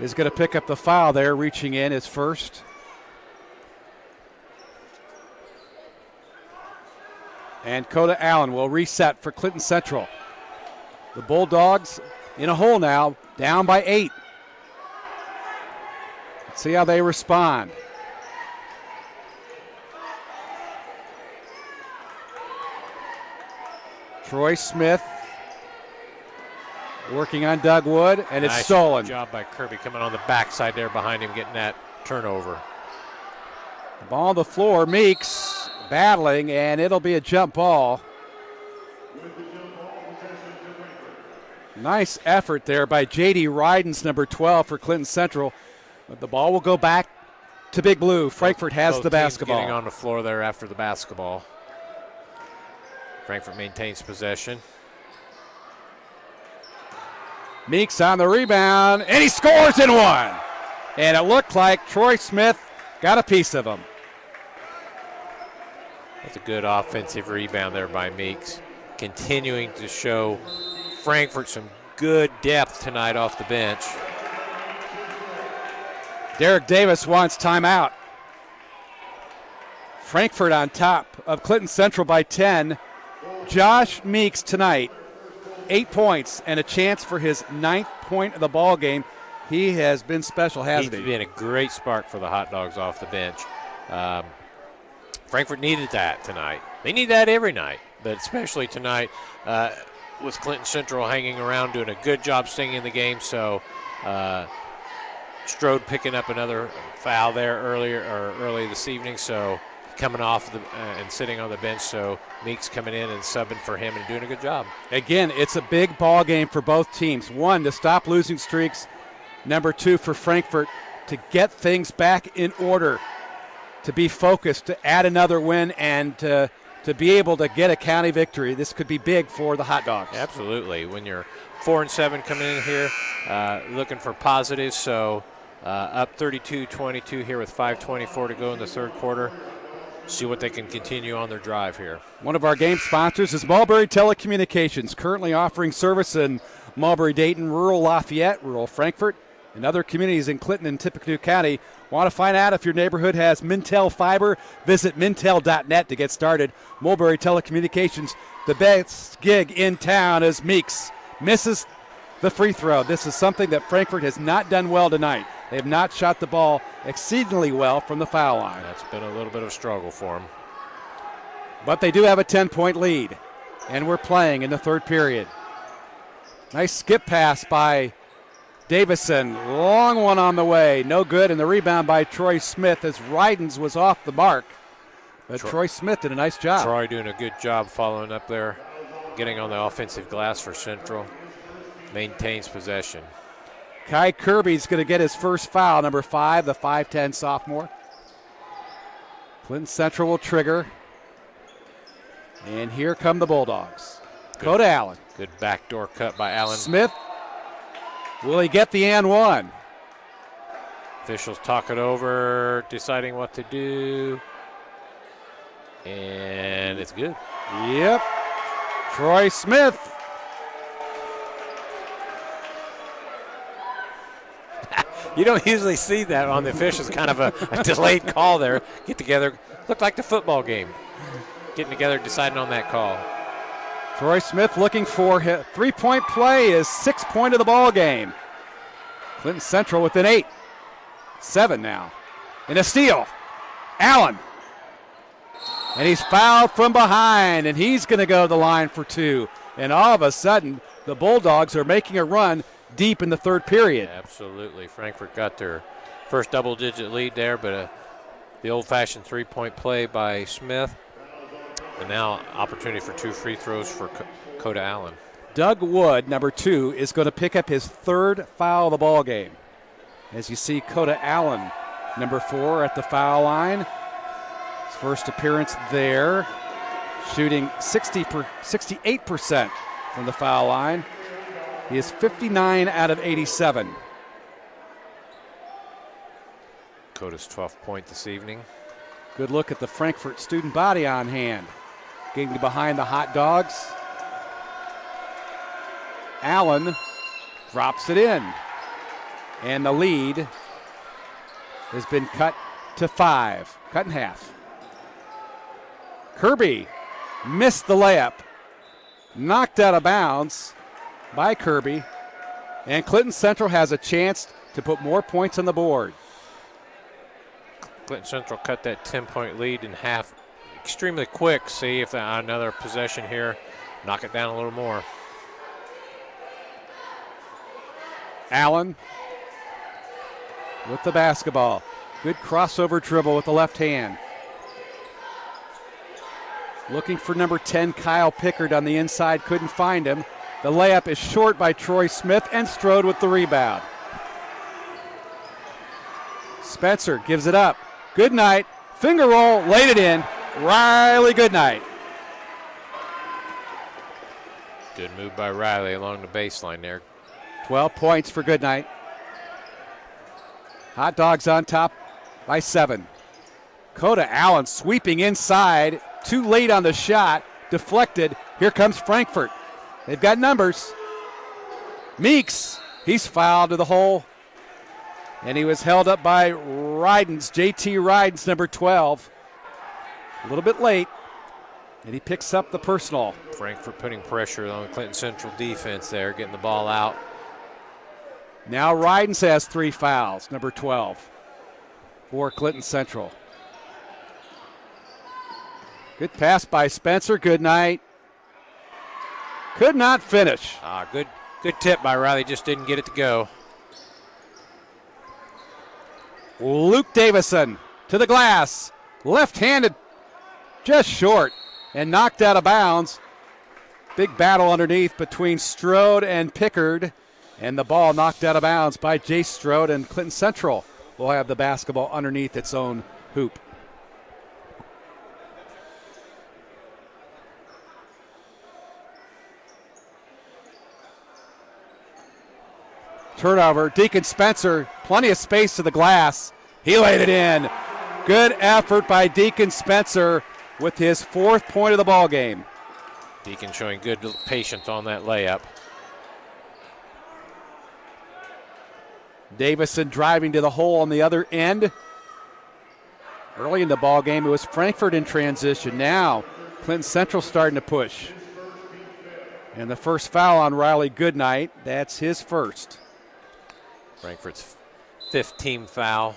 is going to pick up the foul there, reaching in his first. And Coda Allen will reset for Clinton Central. The Bulldogs in a hole now, down by 8. Let's see how they respond. Troy Smith working on Doug Wood, and it's stolen. Nice job by Kirby coming on the backside there behind him, getting that turnover. The ball on the floor, Meeks battling, and it'll be a jump ball. Nice effort there by J.D. Rydens, number 12 for Clinton Central. But the ball will go back to Big Blue. Frankfort has Both the teams basketball. Getting on the floor there after the basketball. Frankfort maintains possession. Meeks on the rebound, and he scores in one. And it looked like Troy Smith got a piece of him. That's a good offensive rebound there by Meeks. Continuing to show Frankfort some good depth tonight off the bench. Derek Davis wants timeout. Frankfort on top of Clinton Central by 10. Josh Meeks tonight, 8 points and a chance for his 9th point of the ball game. He has been special, hasn't he? He's been a great spark for the Hot Dogs off the bench. Frankfort needed that tonight. They need that every night, but especially tonight with Clinton Central hanging around, doing a good job staying in the game. So Strode picking up another foul there early this evening. So coming off and sitting on the bench. So Meeks coming in and subbing for him and doing a good job. Again, it's a big ball game for both teams. 1, to stop losing streaks. Number 2, for Frankfort to get things back in order, to be focused, to add another win, and to be able to get a county victory. This could be big for the Hot Dogs. Absolutely. When you're 4-7 coming in here, looking for positives. So up 32-22 here with 5:24 to go in the third quarter. See what they can continue on their drive here. One of our game sponsors is Mulberry Telecommunications, currently offering service in Mulberry, Dayton, rural Lafayette, rural Frankfort, and other communities in Clinton and Tippecanoe County. Want to find out if your neighborhood has Mintel fiber? Visit mintel.net to get started. Mulberry Telecommunications, the best gig in town, as Meeks misses the free throw. This is something that Frankfort has not done well tonight. They have not shot the ball exceedingly well from the foul line. That's been a little bit of a struggle for them. But they do have a 10-point lead, and we're playing in the third period. Nice skip pass by Davison. Long one on the way. No good, and the rebound by Troy Smith as Rydens was off the mark. But Troy Smith did a nice job. Troy doing a good job following up there, getting on the offensive glass for Central. Maintains possession. Kai Kirby's going to get his first foul, number 5, the 5'10 sophomore. Clinton Central will trigger. And here come the Bulldogs. Coda Allen. Good backdoor cut by Allen. Smith. Will he get the and one? Officials talk it over, deciding what to do. And it's good. Yep. Troy Smith. You don't usually see that on the officials, kind of a delayed call there. Get together. Looked like the football game. Getting together, deciding on that call. Troy Smith looking for his three-point play, his 6th point of the ball game. Clinton Central within 8. 7 now. And a steal. Allen. And he's fouled from behind, and he's going to go to the line for 2. And all of a sudden, the Bulldogs are making a run deep in the third period. Absolutely. Frankfort got their first double-digit lead there, but the old-fashioned three-point play by Smith. And now opportunity for 2 free throws for Coda Allen. Doug Wood, number 2, is going to pick up his 3rd foul of the ball game. As you see Coda Allen, number 4, at the foul line. His first appearance there, shooting 68% from the foul line. He is 59 out of 87. Coda's 12th point this evening. Good look at the Frankfort student body on hand. Getting behind the hot dogs. Allen drops it in. And the lead has been cut to 5, cut in half. Kirby missed the layup. Knocked out of bounds by Kirby. And Clinton Central has a chance to put more points on the board. Clinton Central cut that 10-point lead in half extremely quick. See if another possession here, knock it down a little more. Allen with the basketball. Good crossover dribble with the left hand. Looking for number 10, Kyle Pickard on the inside. Couldn't find him. The layup is short by Troy Smith, and Strode with the rebound. Spencer gives it up. Good night. Finger roll, laid it in. Riley Goodnight. Good move by Riley along the baseline there. 12 points for Goodnight. Hot Dogs on top by 7. Coda Allen sweeping inside. Too late on the shot. Deflected. Here comes Frankfort. They've got numbers. Meeks, he's fouled to the hole. And he was held up by Rydens, JT Rydens, number 12. A little bit late. And he picks up the personal. Frankfort putting pressure on the Clinton Central defense there, getting the ball out. Now Rydens has 3 fouls, number 12, for Clinton Central. Good pass by Spencer. Good night. Could not finish. Good tip by Riley, just didn't get it to go. Luke Davison to the glass. Left-handed, just short, and knocked out of bounds. Big battle underneath between Strode and Pickard. And the ball knocked out of bounds by Jace Strode, and Clinton Central will have the basketball underneath its own hoop. Turnover. Deacon Spencer, plenty of space to the glass. He laid it in. Good effort by Deacon Spencer with his 4th point of the ball game. Deacon showing good patience on that layup. Davison driving to the hole on the other end. Early in the ball game, it was Frankfort in transition. Now, Clinton Central starting to push. And the first foul on Riley Goodnight, that's his first. Frankfort's 5th team foul.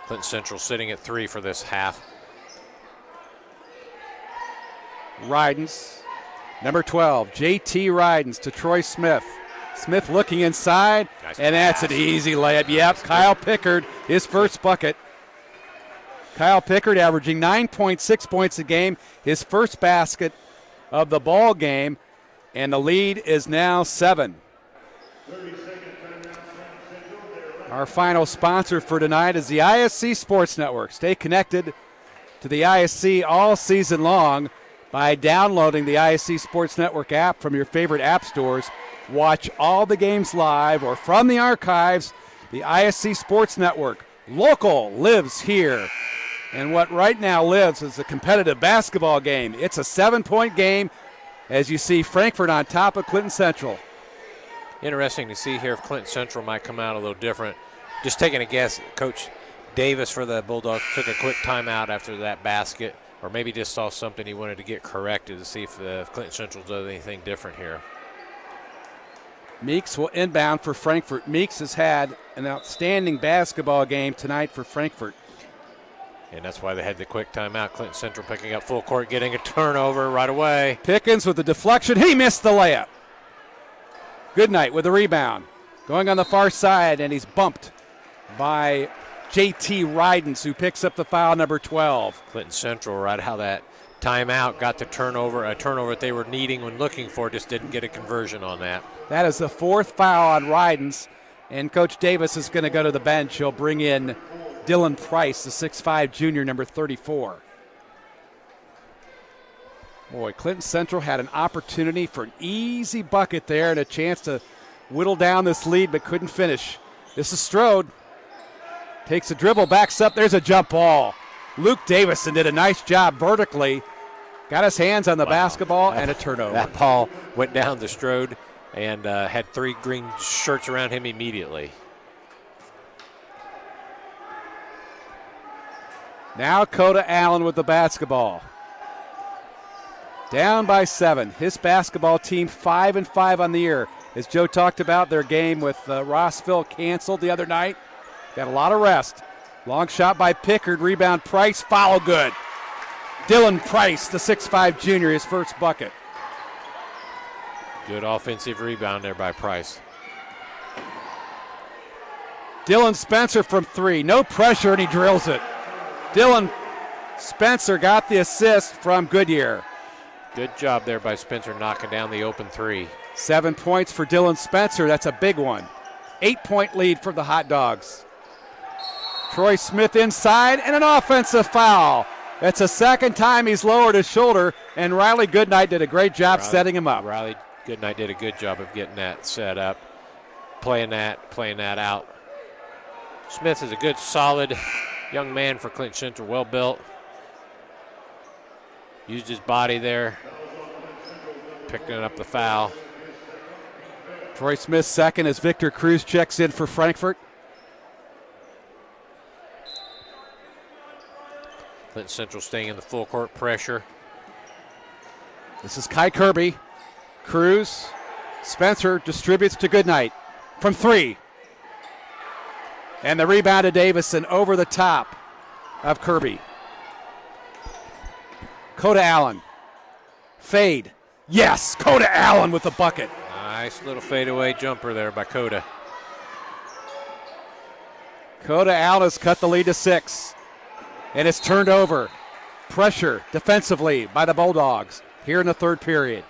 Clinton Central sitting at 3 for this half. Rydens, number 12, JT Rydens to Troy Smith. Smith looking inside, nice and pass. That's an easy layup. Yep, Kyle Pickard, his first bucket. Kyle Pickard averaging 9.6 points a game, his first basket of the ball game, and the lead is now 7. Our final sponsor for tonight is the ISC Sports Network. Stay connected to the ISC all season long by downloading the ISC Sports Network app from your favorite app stores. Watch all the games live or from the archives. The ISC Sports Network. Local lives here. And what right now lives is a competitive basketball game. It's a 7-point game as you see Frankfort on top of Clinton Central. Interesting to see here if Clinton Central might come out a little different. Just taking a guess, Coach Davis for the Bulldogs took a quick timeout after that basket, or maybe just saw something he wanted to get corrected to see if Clinton Central does anything different here. Meeks will inbound for Frankfort. Meeks has had an outstanding basketball game tonight for Frankfort. And that's why they had the quick timeout. Clinton Central picking up full court, getting a turnover right away. Pickens with the deflection. He missed the layup. Goodnight with the rebound. Going on the far side, and he's bumped by JT Rydens, who picks up the foul, number 12. Clinton Central, right how that timeout got the turnover, a turnover that they were needing when looking for, just didn't get a conversion on that. That is the 4th foul on Rydens, And Coach Davis is going to go to the bench. He'll bring in Dylan Price, the 6'5 junior, number 34. Boy, Clinton Central had an opportunity for an easy bucket there and a chance to whittle down this lead, but couldn't finish. This is Strode. Takes a dribble, backs up. There's a jump ball. Luke Davison did a nice job vertically. Got his hands on the basketball and a turnover. That ball went down to Strode and had 3 green shirts around him immediately. Now Coda Allen with the basketball. Down by 7. His basketball team 5-5 on the year. As Joe talked about, their game with Rossville canceled the other night. Got a lot of rest. Long shot by Pickard. Rebound Price. Foul good. Dylan Price, the 6'5 junior, his first bucket. Good offensive rebound there by Price. Dylan Spencer from 3. No pressure, and he drills it. Dylan Spencer got the assist from Goodyear. Good job there by Spencer knocking down the open 3. 7 points for Dylan Spencer. That's a big one. 8-point lead for the Hot Dogs. Troy Smith inside, and an offensive foul. That's the second time he's lowered his shoulder, and Riley Goodnight did a great job setting him up. Riley Goodnight did a good job of getting that set up, playing that out. Smith is a good, solid young man for Clinton Central, well built. Used his body there, picking up the foul. Troy Smith second as Victor Cruz checks in for Frankfort. Clinton Central staying in the full court pressure. This is Kai Kirby. Cruz. Spencer distributes to Goodnight from 3. And the rebound to Davison over the top of Kirby. Coda Allen. Fade. Yes, Coda Allen with the bucket. Nice little fadeaway jumper there by Coda. Coda Allen has cut the lead to 6. And it's turned over. Pressure defensively by the Bulldogs here in the third period.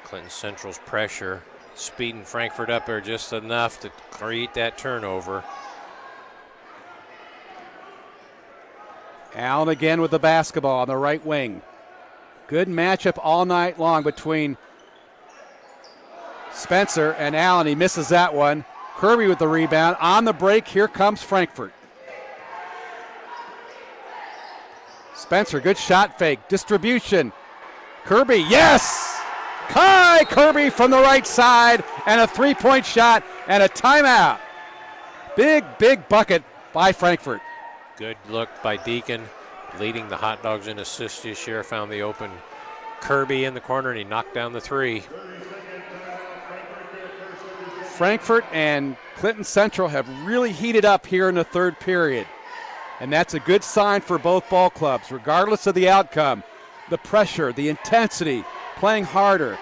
Clinton Central's pressure speeding Frankfort up there just enough to create that turnover. Allen again with the basketball on the right wing. Good matchup all night long between Spencer and Allen. He misses that one. Kirby with the rebound. On the break, here comes Frankfort. Spencer, good shot fake. Distribution. Kirby, yes! Kai Kirby from the right side, and a 3-point shot and a timeout. Big bucket by Frankfort. Good look by Deacon, leading the Hot Dogs in assists this year. Found the open Kirby in the corner, and he knocked down the 3. Frankfort and Clinton Central have really heated up here in the third period. And that's a good sign for both ball clubs, regardless of the outcome. The pressure, the intensity, playing harder.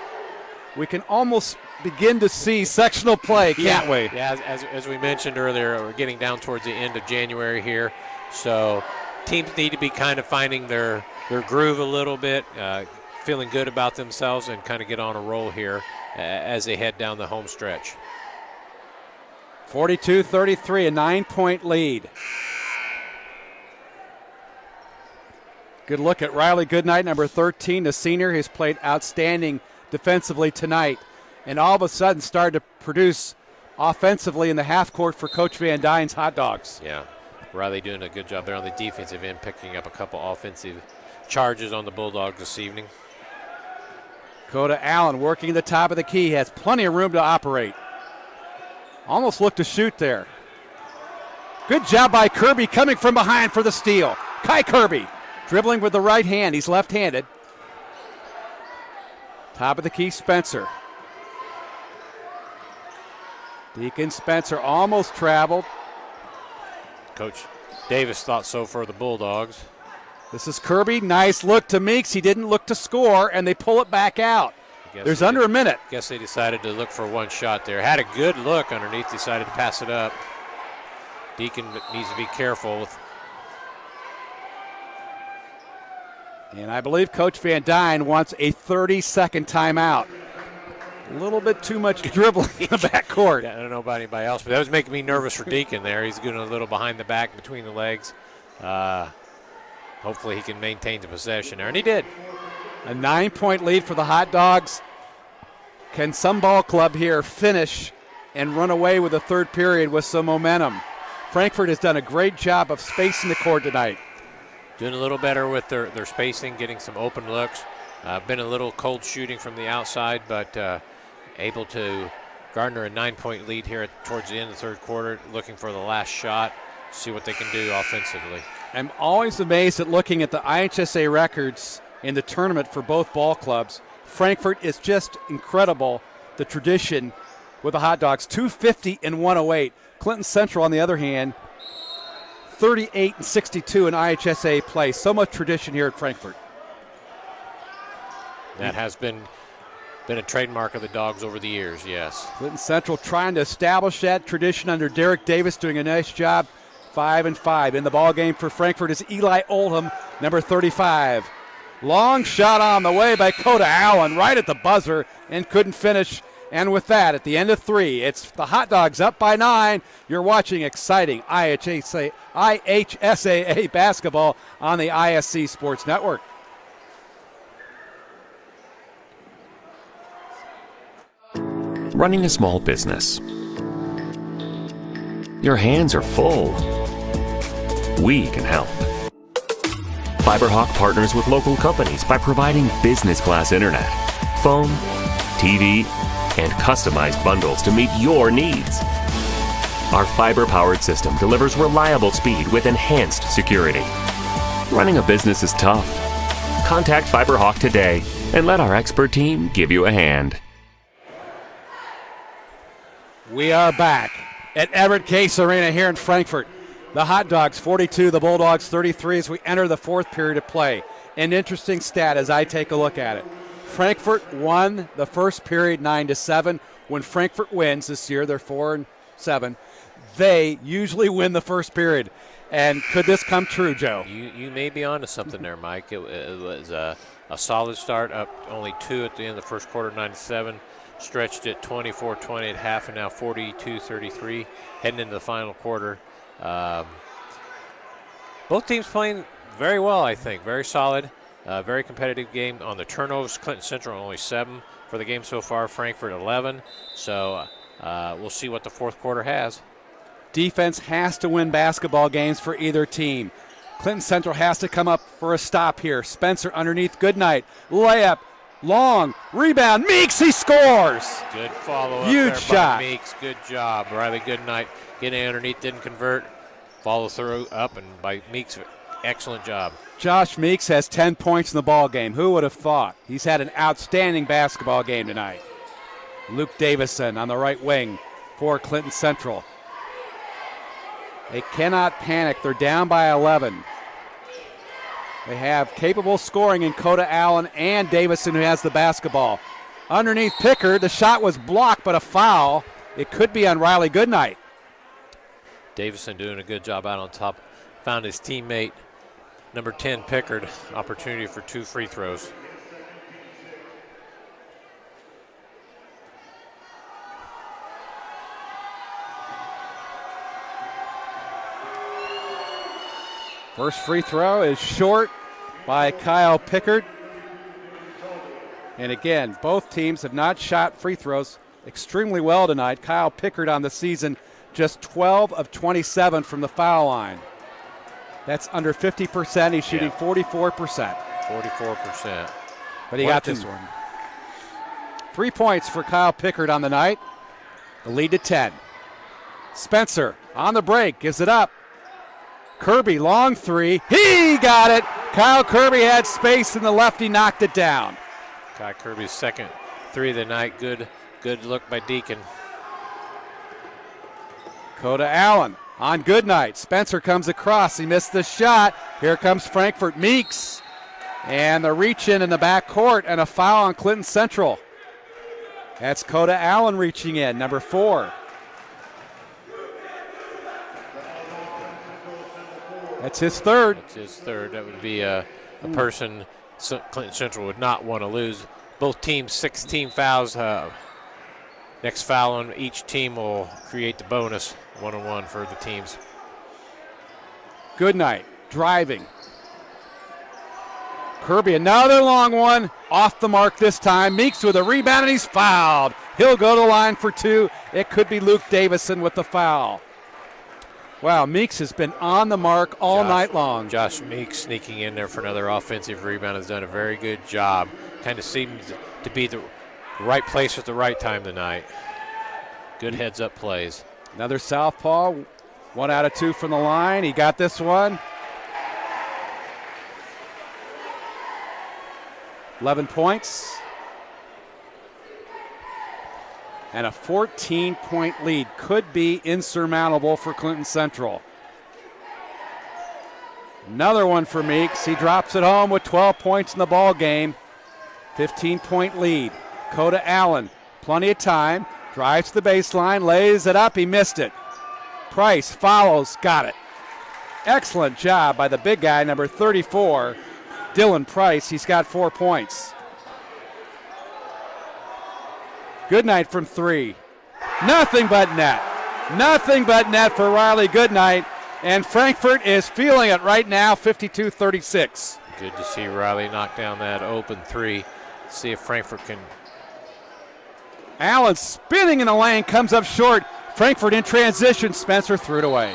We can almost begin to see sectional play, can't we? Yeah, as we mentioned earlier, we're getting down towards the end of January here. So teams need to be kind of finding their groove a little bit, feeling good about themselves, and kind of get on a roll here as they head down the home stretch. 42-33, a 9-point lead. Good look at Riley Goodnight, number 13, the senior. He's played outstanding defensively tonight, and all of a sudden started to produce offensively in the half court for Coach Van Dyne's Hot Dogs. Yeah, Riley doing a good job there on the defensive end, picking up a couple offensive charges on the Bulldogs this evening. Coda Allen working the top of the key, has plenty of room to operate. Almost looked to shoot there. Good job by Kirby coming from behind for the steal. Kai Kirby dribbling with the right hand. He's left-handed. Top of the key, Spencer. Deacon Spencer almost traveled. Coach Davis thought so for the Bulldogs. This is Kirby. Nice look to Meeks. He didn't look to score, and they pull it back out. There's under a minute. Guess they decided to look for one shot there. Had a good look underneath, decided to pass it up. Deacon needs to be careful with. And I believe Coach Van Dyne wants a 30-second timeout. A little bit too much dribbling in the backcourt. I don't know about anybody else, but that was making me nervous for Deacon there. He's going a little behind the back, between the legs. Hopefully he can maintain the possession there, and he did. A 9-point lead for the Hot Dogs. Can some ball club here finish and run away with the third period with some momentum? Frankfort has done a great job of spacing the court tonight. Doing a little better with their spacing, getting some open looks. Been a little cold shooting from the outside, but able to garner a 9-point lead here towards the end of the third quarter, looking for the last shot, see what they can do offensively. I'm always amazed at looking at the IHSA records in the tournament for both ball clubs. Frankfort is just incredible, the tradition with the Hot Dogs, 250 and 108. Clinton Central, on the other hand, 38 and 62 in IHSA play. So much tradition here at Frankfort. That has been a trademark of the Dogs over the years, yes. Clinton Central trying to establish that tradition under Derek Davis, doing a nice job. 5-5 in the ball game for Frankfort is Eli Oldham, number 35. Long shot on the way by Coda Allen, right at the buzzer, and couldn't finish. And with that, at the end of 3, it's the Hot Dogs up by 9. You're watching exciting IHSAA basketball on the ISC Sports Network. Running a small business. Your hands are full. We can help. FiberHawk partners with local companies by providing business class internet, phone, TV, and customized bundles to meet your needs. Our fiber-powered system delivers reliable speed with enhanced security. Running a business is tough. Contact FiberHawk today and let our expert team give you a hand. We are back at Everett Case Arena here in Frankfort. The Hot Dogs 42, the Bulldogs 33 as we enter the fourth period of play. An interesting stat as I take a look at it. Frankfort won the first period 9-7. When Frankfort wins this year, they're 4-7. They usually win the first period. And could this come true, Joe? You may be onto something there, Mike. It was a solid start, up only 2 at the end of the first quarter, 9-7. Stretched it 24-20 at half, and now 42-33 heading into the final quarter. Both teams playing very well, I think. Very solid, very competitive game. On the turnovers, Clinton Central only 7 for the game so far, Frankfort 11. So we'll see what the fourth quarter has. Defense has to win basketball games for either team. Clinton Central has to come up for a stop here. Spencer underneath, Goodnight. Layup. Long rebound, Meeks, he scores. Good follow-up Huge there shot. by Meeks. Good job. Riley Goodnight getting underneath, didn't convert. Follow through up, and by Meeks, excellent job. Josh Meeks has 10 points in the ball game. Who would have thought? He's had an outstanding basketball game tonight. Luke Davison on the right wing for Clinton Central. They cannot panic. They're down by 11. They have capable scoring in Coda Allen and Davison, who has the basketball. Underneath Pickard, the shot was blocked, but a foul. It could be on Riley Goodnight. Davison doing a good job out on top. Found his teammate, number 10, Pickard. Opportunity for 2 free throws. First free throw is short by Kyle Pickard. And again, both teams have not shot free throws extremely well tonight. Kyle Pickard on the season, just 12 of 27 from the foul line. That's under 50%. He's shooting 44%. 44%. But he got this one. 3 points for Kyle Pickard on the night. The lead to 10. Spencer on the break, gives it up. Kirby, long three. He got it. Kyle Kirby had space and the lefty knocked it down. Kyle Kirby's second 3 of the night. Good look by Deacon. Coda Allen on Goodnight. Spencer comes across. He missed the shot. Here comes Frankfort. Meeks. And the reach in the back court and a foul on Clinton Central. That's Coda Allen reaching in, number 4. That's his third. That's his third. That would be a person Clinton Central would not want to lose. Both teams 16 fouls. next foul on each team will create the bonus, 1-on-1 for the teams. Goodnight driving. Kirby, another long one. Off the mark this time. Meeks with a rebound, and he's fouled. He'll go to the line for 2. It could be Luke Davison with the foul. Wow, Meeks has been on the mark all night long. Josh Meeks sneaking in there for another offensive rebound has done a very good job. Kind of seems to be the right place at the right time tonight. Good heads-up plays. Another southpaw. 1 out of 2 from the line. He got this one. 11 points. And a 14-point lead could be insurmountable for Clinton Central. Another one for Meeks. He drops it home with 12 points in the ball game. 15-point lead. Coda Allen, plenty of time. Drives to the baseline, lays it up. He missed it. Price follows, got it. Excellent job by the big guy, number 34, Dylan Price. He's got 4 points. Goodnight from 3. Nothing but net. Nothing but net for Riley Goodnight. And Frankfort is feeling it right now, 52-36. Good to see Riley knock down that open 3. See if Frankfort can. Allen spinning in the lane, comes up short. Frankfort in transition. Spencer threw it away.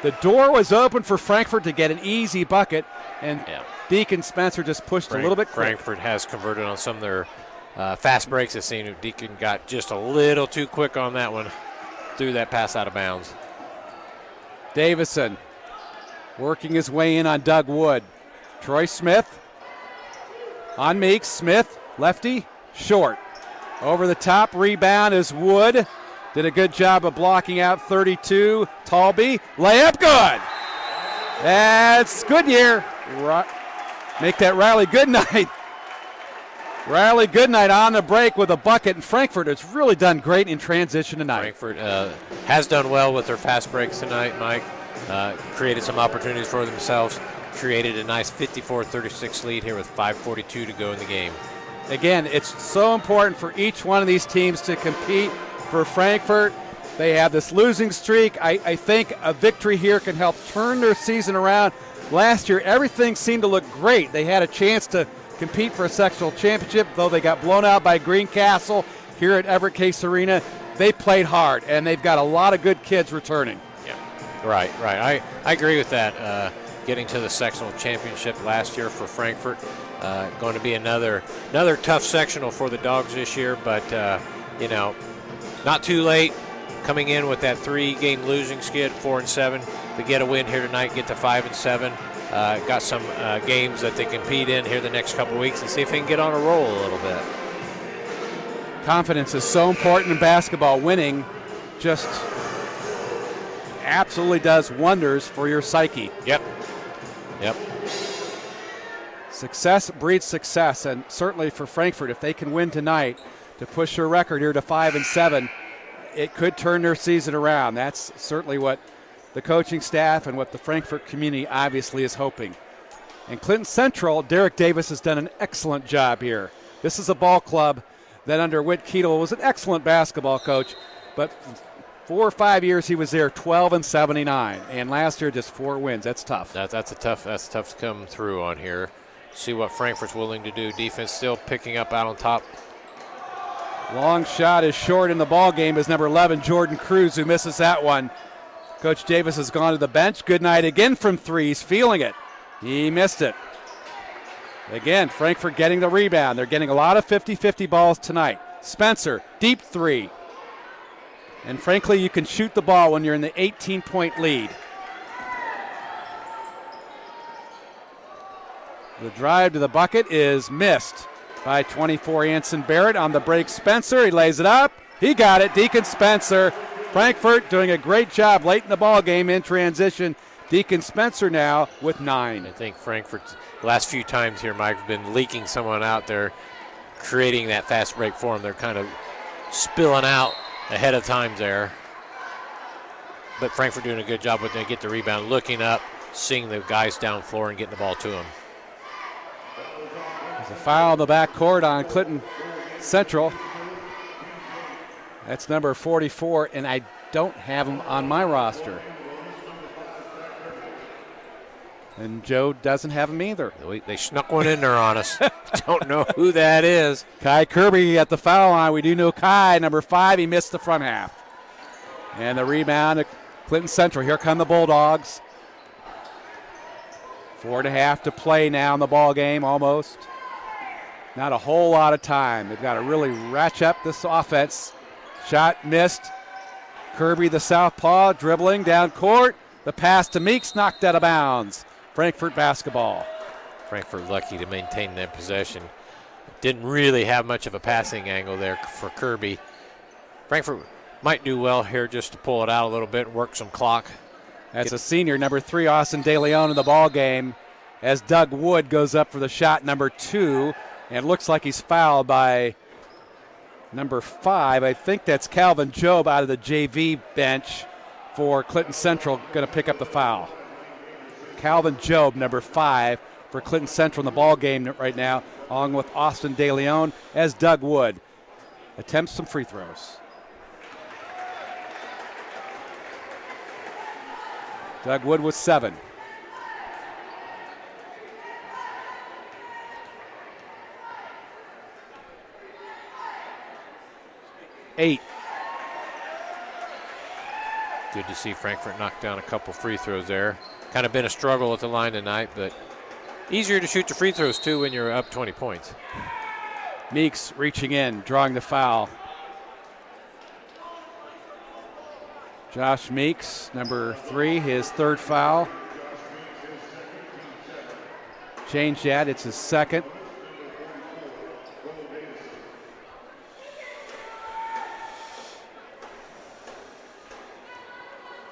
The door was open for Frankfort to get an easy bucket, and Deacon Spencer just pushed a little bit quick. Frankfort has converted on some of their fast breaks. I've seen Deacon got just a little too quick on that one. Threw that pass out of bounds. Davison working his way in on Doug Wood. Troy Smith on Meeks. Smith, lefty, short. Over the top, rebound is Wood. Did a good job of blocking out 32. Talby, layup, good. That's Goodyear. Make that Riley Goodnight. Riley Goodnight on the break with a bucket, and Frankfort has really done great in transition tonight. Frankfort has done well with their fast breaks tonight, Mike. Created some opportunities for themselves. Created a nice 54-36 lead here with 5:42 to go in the game. Again, it's so important for each one of these teams to compete. For Frankfort, they have this losing streak. I think a victory here can help turn their season around. Last year, everything seemed to look great. They had a chance to compete for a sectional championship, though they got blown out by Greencastle here at Everett Case Arena. They played hard, and they've got a lot of good kids returning. Yeah, right. I agree with that. Getting to the sectional championship last year for Frankfort. Going to be another tough sectional for the Dogs this year, but not too late. Coming in with that 3-game losing skid, 4-7, to get a win here tonight, get to 5-7. Got some games that they compete in here the next couple of weeks and see if they can get on a roll a little bit. Confidence is so important in basketball. Winning just absolutely does wonders for your psyche. Yep. Success breeds success, and certainly for Frankfort, if they can win tonight to push their record here to 5-7, it could turn their season around. That's certainly what the coaching staff and what the Frankfort community obviously is hoping. And Clinton Central, Derek Davis has done an excellent job here. This is a ball club that under Whit Keetle was an excellent basketball coach, but 4 or 5 years he was there, 12-79, and last year just 4 wins. That's tough. That's tough to come through on here. See what Frankfort's willing to do. Defense still picking up out on top. Long shot is short in the ball game is number 11, Jordan Cruz, who misses that one. Coach Davis has gone to the bench. Goodnight again from 3. He's feeling it. He missed it. Again, Frankfort getting the rebound. They're getting a lot of 50-50 balls tonight. Spencer, deep 3. And frankly, you can shoot the ball when you're in the 18-point lead. The drive to the bucket is missed by 24 Anson Barrett. On the break, Spencer. He lays it up. He got it. Deacon Spencer. Frankfort doing a great job late in the ball game in transition. Deacon Spencer now with 9. I think Frankfort's last few times here, Mike, have been leaking someone out there, creating that fast break for them. They're kind of spilling out ahead of time there. But Frankfort doing a good job when they get the rebound, looking up, seeing the guys down floor and getting the ball to them. There's a foul in the backcourt on Clinton Central. That's number 44, and I don't have him on my roster. And Joe doesn't have him either. They snuck one in there on us. Don't know who that is. Kai Kirby at the foul line. We do know Kai, number 5. He missed the front half. And the rebound at Clinton Central. Here come the Bulldogs. 4.5 to play now in the ball game, almost. Not a whole lot of time. They've got to really ratchet up this offense. Shot missed. Kirby, the southpaw, dribbling down court. The pass to Meeks, knocked out of bounds. Frankfort basketball. Frankfort lucky to maintain their possession. Didn't really have much of a passing angle there for Kirby. Frankfort might do well here just to pull it out a little bit and work some clock. That's a senior, number 3, Austin De Leon in the ball game, as Doug Wood goes up for the shot, number 2, and it looks like he's fouled by number 5. I think that's Calvin Jobe out of the JV bench for Clinton Central, going to pick up the foul. Calvin Jobe, number 5, for Clinton Central in the ball game right now, along with Austin De Leon, as Doug Wood attempts some free throws. Doug Wood with 7. Eight. Good to see Frankfort knock down a couple free throws there. Kind of been a struggle at the line tonight, but easier to shoot your free throws too when you're up 20 points. Meeks reaching in, drawing the foul. Josh Meeks, number 3, his 3rd foul. Change that, it's his 2nd.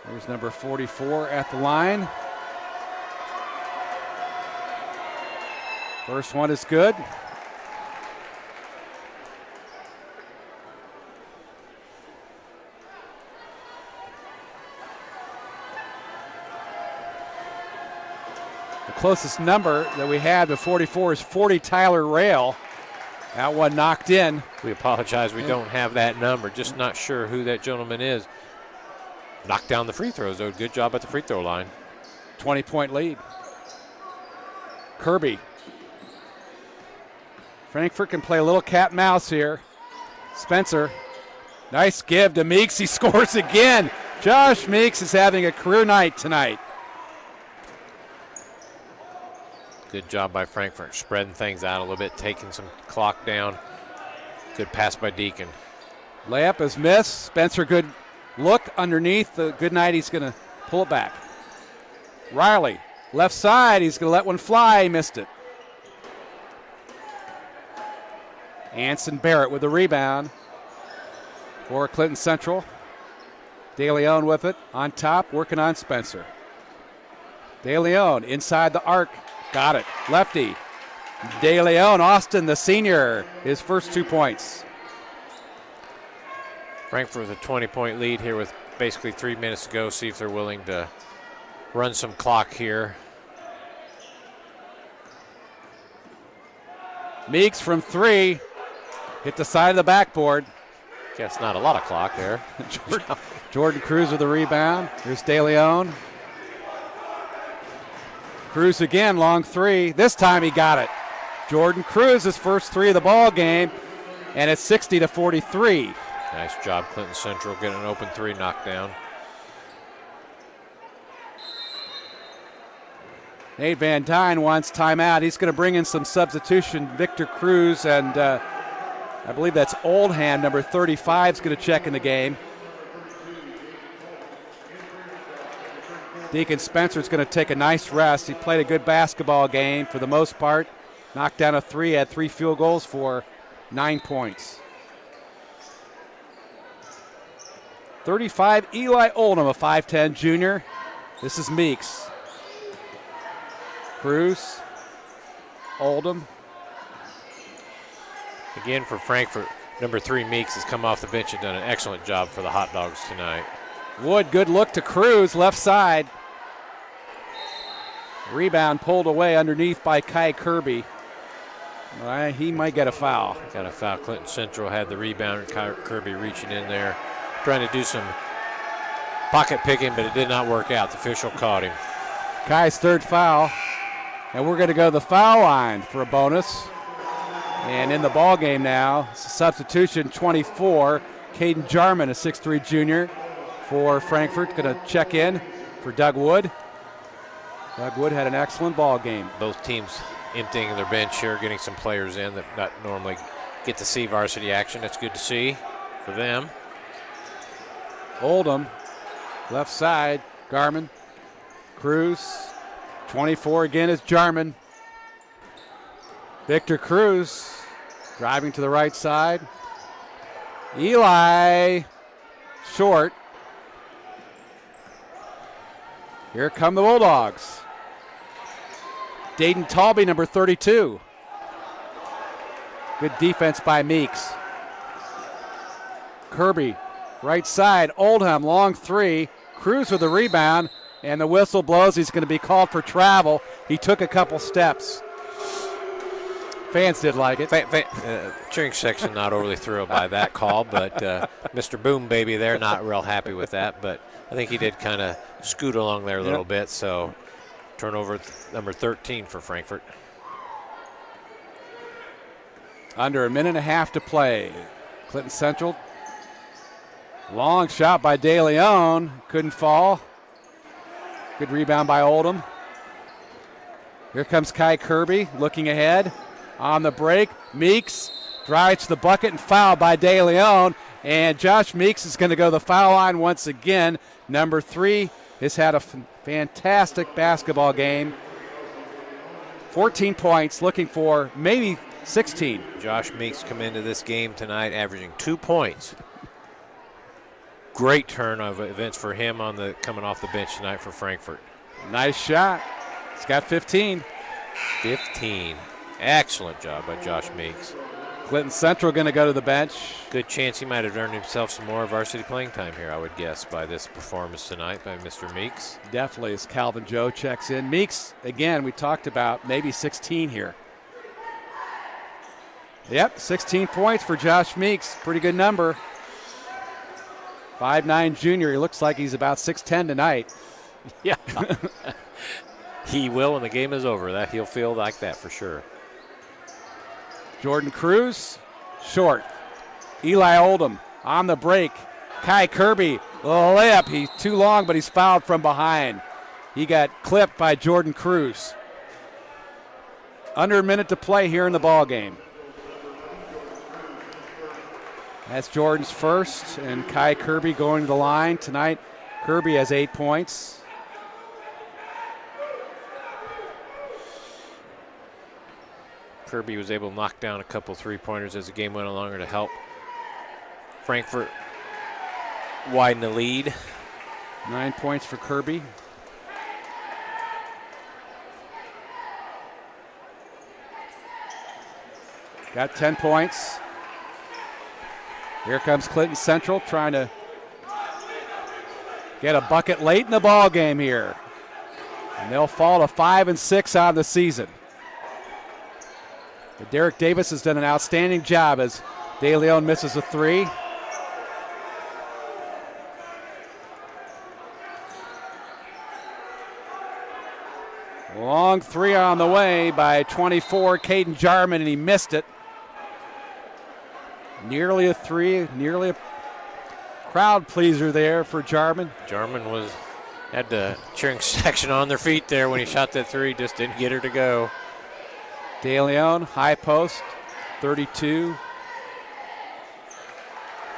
There's number 44 at the line. First one is good. The closest number that we had to 44 is 40 Tyler Rail. That one knocked in. We apologize, we don't have that number. Just not sure who that gentleman is. Knocked down the free throws, though. Good job at the free throw line. 20-point lead. Kirby. Frankfort can play a little cat and mouse here. Spencer. Nice give to Meeks. He scores again. Josh Meeks is having a career night tonight. Good job by Frankfort, spreading things out a little bit, taking some clock down. Good pass by Deacon. Layup is missed. Spencer, good look underneath. The good night, he's going to pull it back. Riley, left side, he's going to let one fly. He missed it. Anson Barrett with the rebound for Clinton Central. De Leon with it on top, working on Spencer. De Leon inside the arc. Got it. Lefty. De Leon, Austin, the senior, his first 2 points. Frankfort with a 20-point lead here with basically 3 minutes to go. See if they're willing to run some clock here. Meeks from 3. Hit the side of the backboard. Guess not a lot of clock there. Jordan Cruz with the rebound. Here's De Leon. Cruz again, long 3. This time he got it. Jordan Cruz, his first 3 of the ball game, and it's 60-43. Nice job, Clinton Central, getting an open 3 knocked down. Nate Van Dyne wants timeout. He's going to bring in some substitution. Victor Cruz and I believe that's Oldham, number 35, is going to check in the game. Deacon Spencer's going to take a nice rest. He played a good basketball game for the most part. Knocked down a 3, had 3 field goals for 9 points. 35, Eli Oldham, a 5'10 junior. This is Meeks. Cruz, Oldham. Again for Frankfort, number 3 Meeks has come off the bench and done an excellent job for the Hot Dogs tonight. Wood, good look to Cruz, left side. Rebound pulled away underneath by Kai Kirby. He might get a foul. Got a foul. Clinton Central had the rebound. Kirby reaching in there, trying to do some pocket picking, but it did not work out. The official caught him. Kai's third foul. And we're going to go to the foul line for a bonus. And in the ball game now, substitution 24. Caden Jarman, a 6'3 junior for Frankfort, going to check in for Doug Wood. Doug Wood had an excellent ball game. Both teams emptying their bench here, getting some players in that not normally get to see varsity action. That's good to see for them. Oldham, left side, Garmin. Cruz, 24 again is Jarman. Victor Cruz driving to the right side. Eli, short. Here come the Bulldogs. Dayton Talby, number 32. Good defense by Meeks. Kirby, right side. Oldham, long three. Cruz with the rebound, and the whistle blows. He's going to be called for travel. He took a couple steps. Fans did like it. Cheering section not overly thrilled by that call, but Mr. Boom Baby there not real happy with that. But I think he did kind of scoot along there a little bit. So turnover number 13 for Frankfort. Under a minute and a half to play. Clinton Central. Long shot by De Leon. Couldn't fall. Good rebound by Oldham. Here comes Kai Kirby looking ahead. On the break, Meeks drives to the bucket and fouled by De Leon. And Josh Meeks is going to go to the foul line once again. Number 3 has had a fantastic basketball game. 14 points, looking for maybe 16. Josh Meeks come into this game tonight averaging 2 points. Great turn of events for him coming off the bench tonight for Frankfort. Nice shot. He's got 15. 15. Excellent job by Josh Meeks. Clinton Central going to go to the bench. Good chance he might have earned himself some more varsity playing time here, I would guess, by this performance tonight by Mr. Meeks. Definitely, as Calvin Joe checks in. Meeks, again, we talked about maybe 16 here. Yep, 16 points for Josh Meeks. Pretty good number. 5'9 junior. He looks like he's about 6'10 tonight. Yeah. He will when the game is over. That he'll feel like that for sure. Jordan Cruz, short. Eli Oldham on the break. Kai Kirby, layup. He's too long, but he's fouled from behind. He got clipped by Jordan Cruz. Under a minute to play here in the ball game. That's Jordan's first, and Kai Kirby going to the line tonight. Kirby has 8 points. Kirby was able to knock down a couple three-pointers as the game went along to help Frankfort widen the lead. 9 points for Kirby. Got 10 points. Here comes Clinton Central trying to get a bucket late in the ball game here. And they'll fall to 5-6 on the season. But Derek Davis has done an outstanding job as De Leon misses a three. Long three on the way by 24, Caden Jarman, and he missed it. Nearly a three, nearly a crowd pleaser there for Jarman. Jarman had the cheering section on their feet there when he shot that three, just didn't get her to go. De Leon, high post, 32.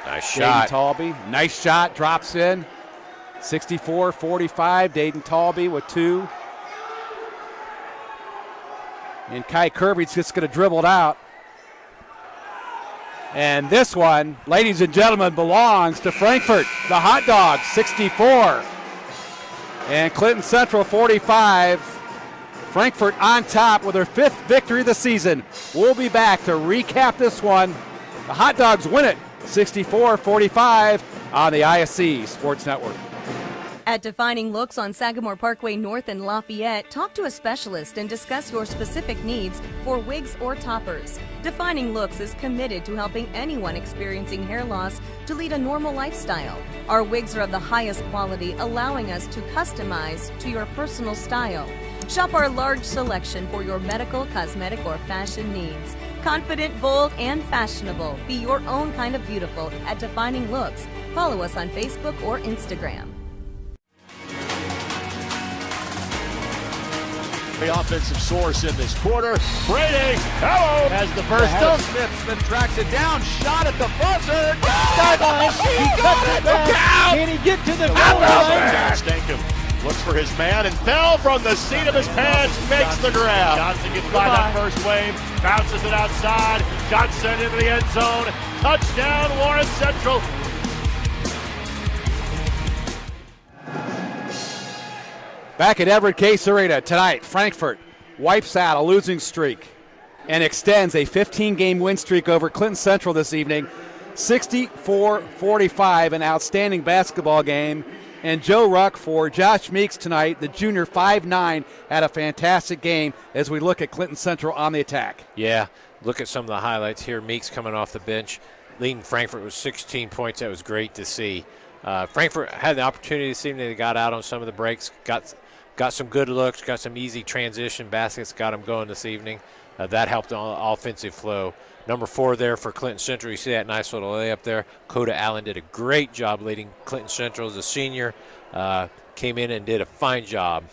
Nice shot. Dayton Talby, nice shot, drops in. 64-45, Dayton Talby with 2. And Kai Kirby's just going to dribble it out. And this one, ladies and gentlemen, belongs to Frankfort. The Hot Dogs, 64. And Clinton Central, 45. Frankfort on top with their 5th victory of the season. We'll be back to recap this one. The Hot Dogs win it, 64-45 on the ISC Sports Network. At Defining Looks on Sagamore Parkway North in Lafayette, talk to a specialist and discuss your specific needs for wigs or toppers. Defining Looks is committed to helping anyone experiencing hair loss to lead a normal lifestyle. Our wigs are of the highest quality, allowing us to customize to your personal style. Shop our large selection for your medical, cosmetic, or fashion needs. Confident, bold, and fashionable. Be your own kind of beautiful at Defining Looks. Follow us on Facebook or Instagram. The offensive source in this quarter. Brady, hello, has the first down. Smith tracks it down. Shot at the buzzer. He cuts it back. Can he get to the goal line? Stankham looks for his man and fell from the seat of his pants. Makes the grab. Johnson gets by that first wave. Bounces it outside. Johnson into the end zone. Touchdown, Lawrence Central. Back at Everett Case Arena tonight, Frankfort wipes out a losing streak and extends a 15-game win streak over Clinton Central this evening. 64-45, an outstanding basketball game. And Joe Ruck for Josh Meeks tonight, the junior 5'9", had a fantastic game as we look at Clinton Central on the attack. Yeah, look at some of the highlights here. Meeks coming off the bench, leading Frankfort with 16 points. That was great to see. Frankfort had the opportunity this evening. They got out on some of the breaks, got some good looks, got some easy transition baskets, got them going this evening. That helped on offensive flow. Number 4 there for Clinton Central. You see that nice little layup there. Coda Allen did a great job leading Clinton Central as a senior. Came in and did a fine job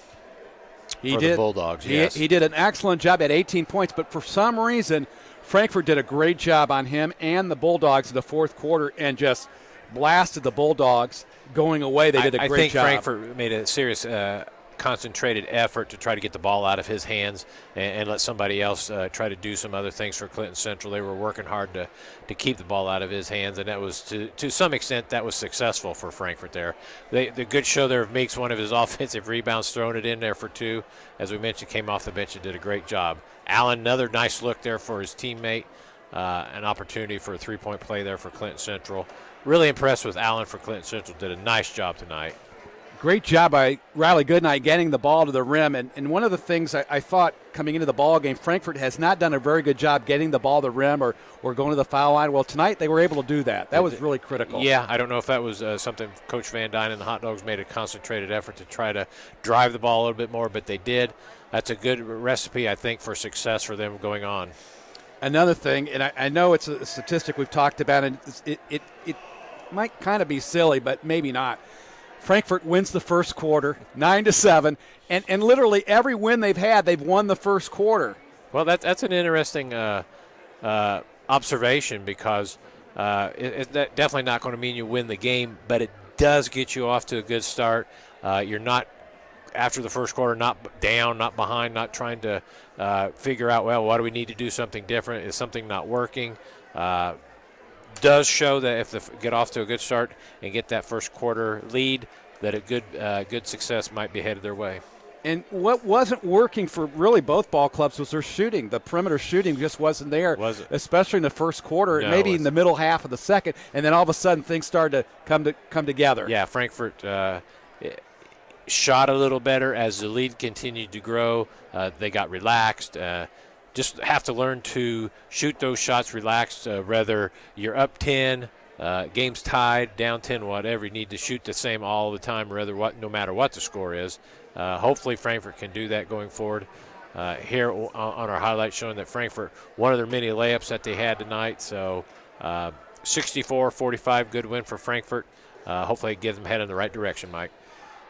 for the Bulldogs. He did an excellent job at 18 points, but for some reason, Frankfort did a great job on him and the Bulldogs in the fourth quarter and just blasted the Bulldogs going away. They did a great job. I think Frankfort made a serious concentrated effort to try to get the ball out of his hands and let somebody else try to do some other things for Clinton Central. They were working hard to keep the ball out of his hands, and that was to some extent that was successful for Frankfort there. The good show there of Meeks, one of his offensive rebounds, throwing it in there for 2. As we mentioned, came off the bench and did a great job. Allen, another nice look there for his teammate. An opportunity for a 3-point play there for Clinton Central. Really impressed with Allen for Clinton Central. Did a nice job tonight. Great job by Riley Goodnight getting the ball to the rim. And one of the things I thought coming into the ball game, Frankfort has not done a very good job getting the ball to the rim or going to the foul line. Well, tonight they were able to do that. That was really critical. Yeah, I don't know if that was something Coach Van Dyne and the Hot Dogs made a concentrated effort to try to drive the ball a little bit more, but they did. That's a good recipe, I think, for success for them going on. Another thing, and I know it's a statistic we've talked about, and it might kind of be silly, but maybe not. Frankfort wins the first quarter, 9-7, and literally every win they've had, they've won the first quarter. Well, that's an interesting observation because it's definitely not going to mean you win the game, but it does get you off to a good start. You're not, after the first quarter, not down, not behind, not trying to figure out, well, what do we need to do something different? Is something not working? Does show that if they get off to a good start and get that first quarter lead, that a good success might be headed their way. And what wasn't working for really both ball clubs was their shooting. The perimeter shooting just wasn't there, especially in the first quarter, No, maybe in the middle half of the second, and then all of a sudden things started to come together. Yeah, Frankfort shot a little better as the lead continued to grow. They got relaxed. Just have to learn to shoot those shots relaxed, whether you're up 10, game's tied, down 10, whatever. You need to shoot the same all the time, no matter what the score is. Hopefully Frankfort can do that going forward. Here on our highlight showing that Frankfort, one of their many layups that they had tonight. So 64-45, good win for Frankfort. Hopefully it gives them head in the right direction, Mike.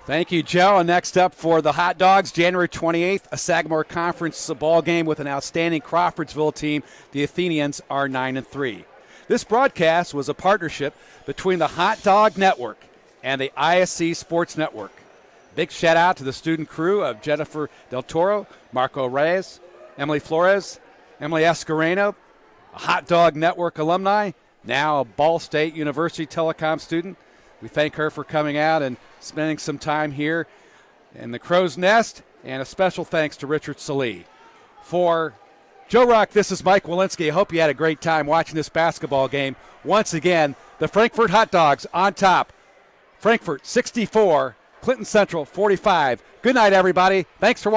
Thank you, Joe. And next up for the Hot Dogs, January 28th, a Sagamore Conference ball game with an outstanding Crawfordsville team. The Athenians are 9-3. This broadcast was a partnership between the Hot Dog Network and the ISC Sports Network. Big shout out to the student crew of Jennifer Del Toro, Marco Reyes, Emily Flores, Emily Escareno, a Hot Dog Network alumni, now a Ball State University telecom student. We thank her for coming out and spending some time here in the Crow's Nest, and a special thanks to Richard Salee. For Joe Rock, this is Mike Walensky. I hope you had a great time watching this basketball game. Once again, the Frankfort Hot Dogs on top. Frankfort 64, Clinton Central 45. Good night, everybody. Thanks for watching.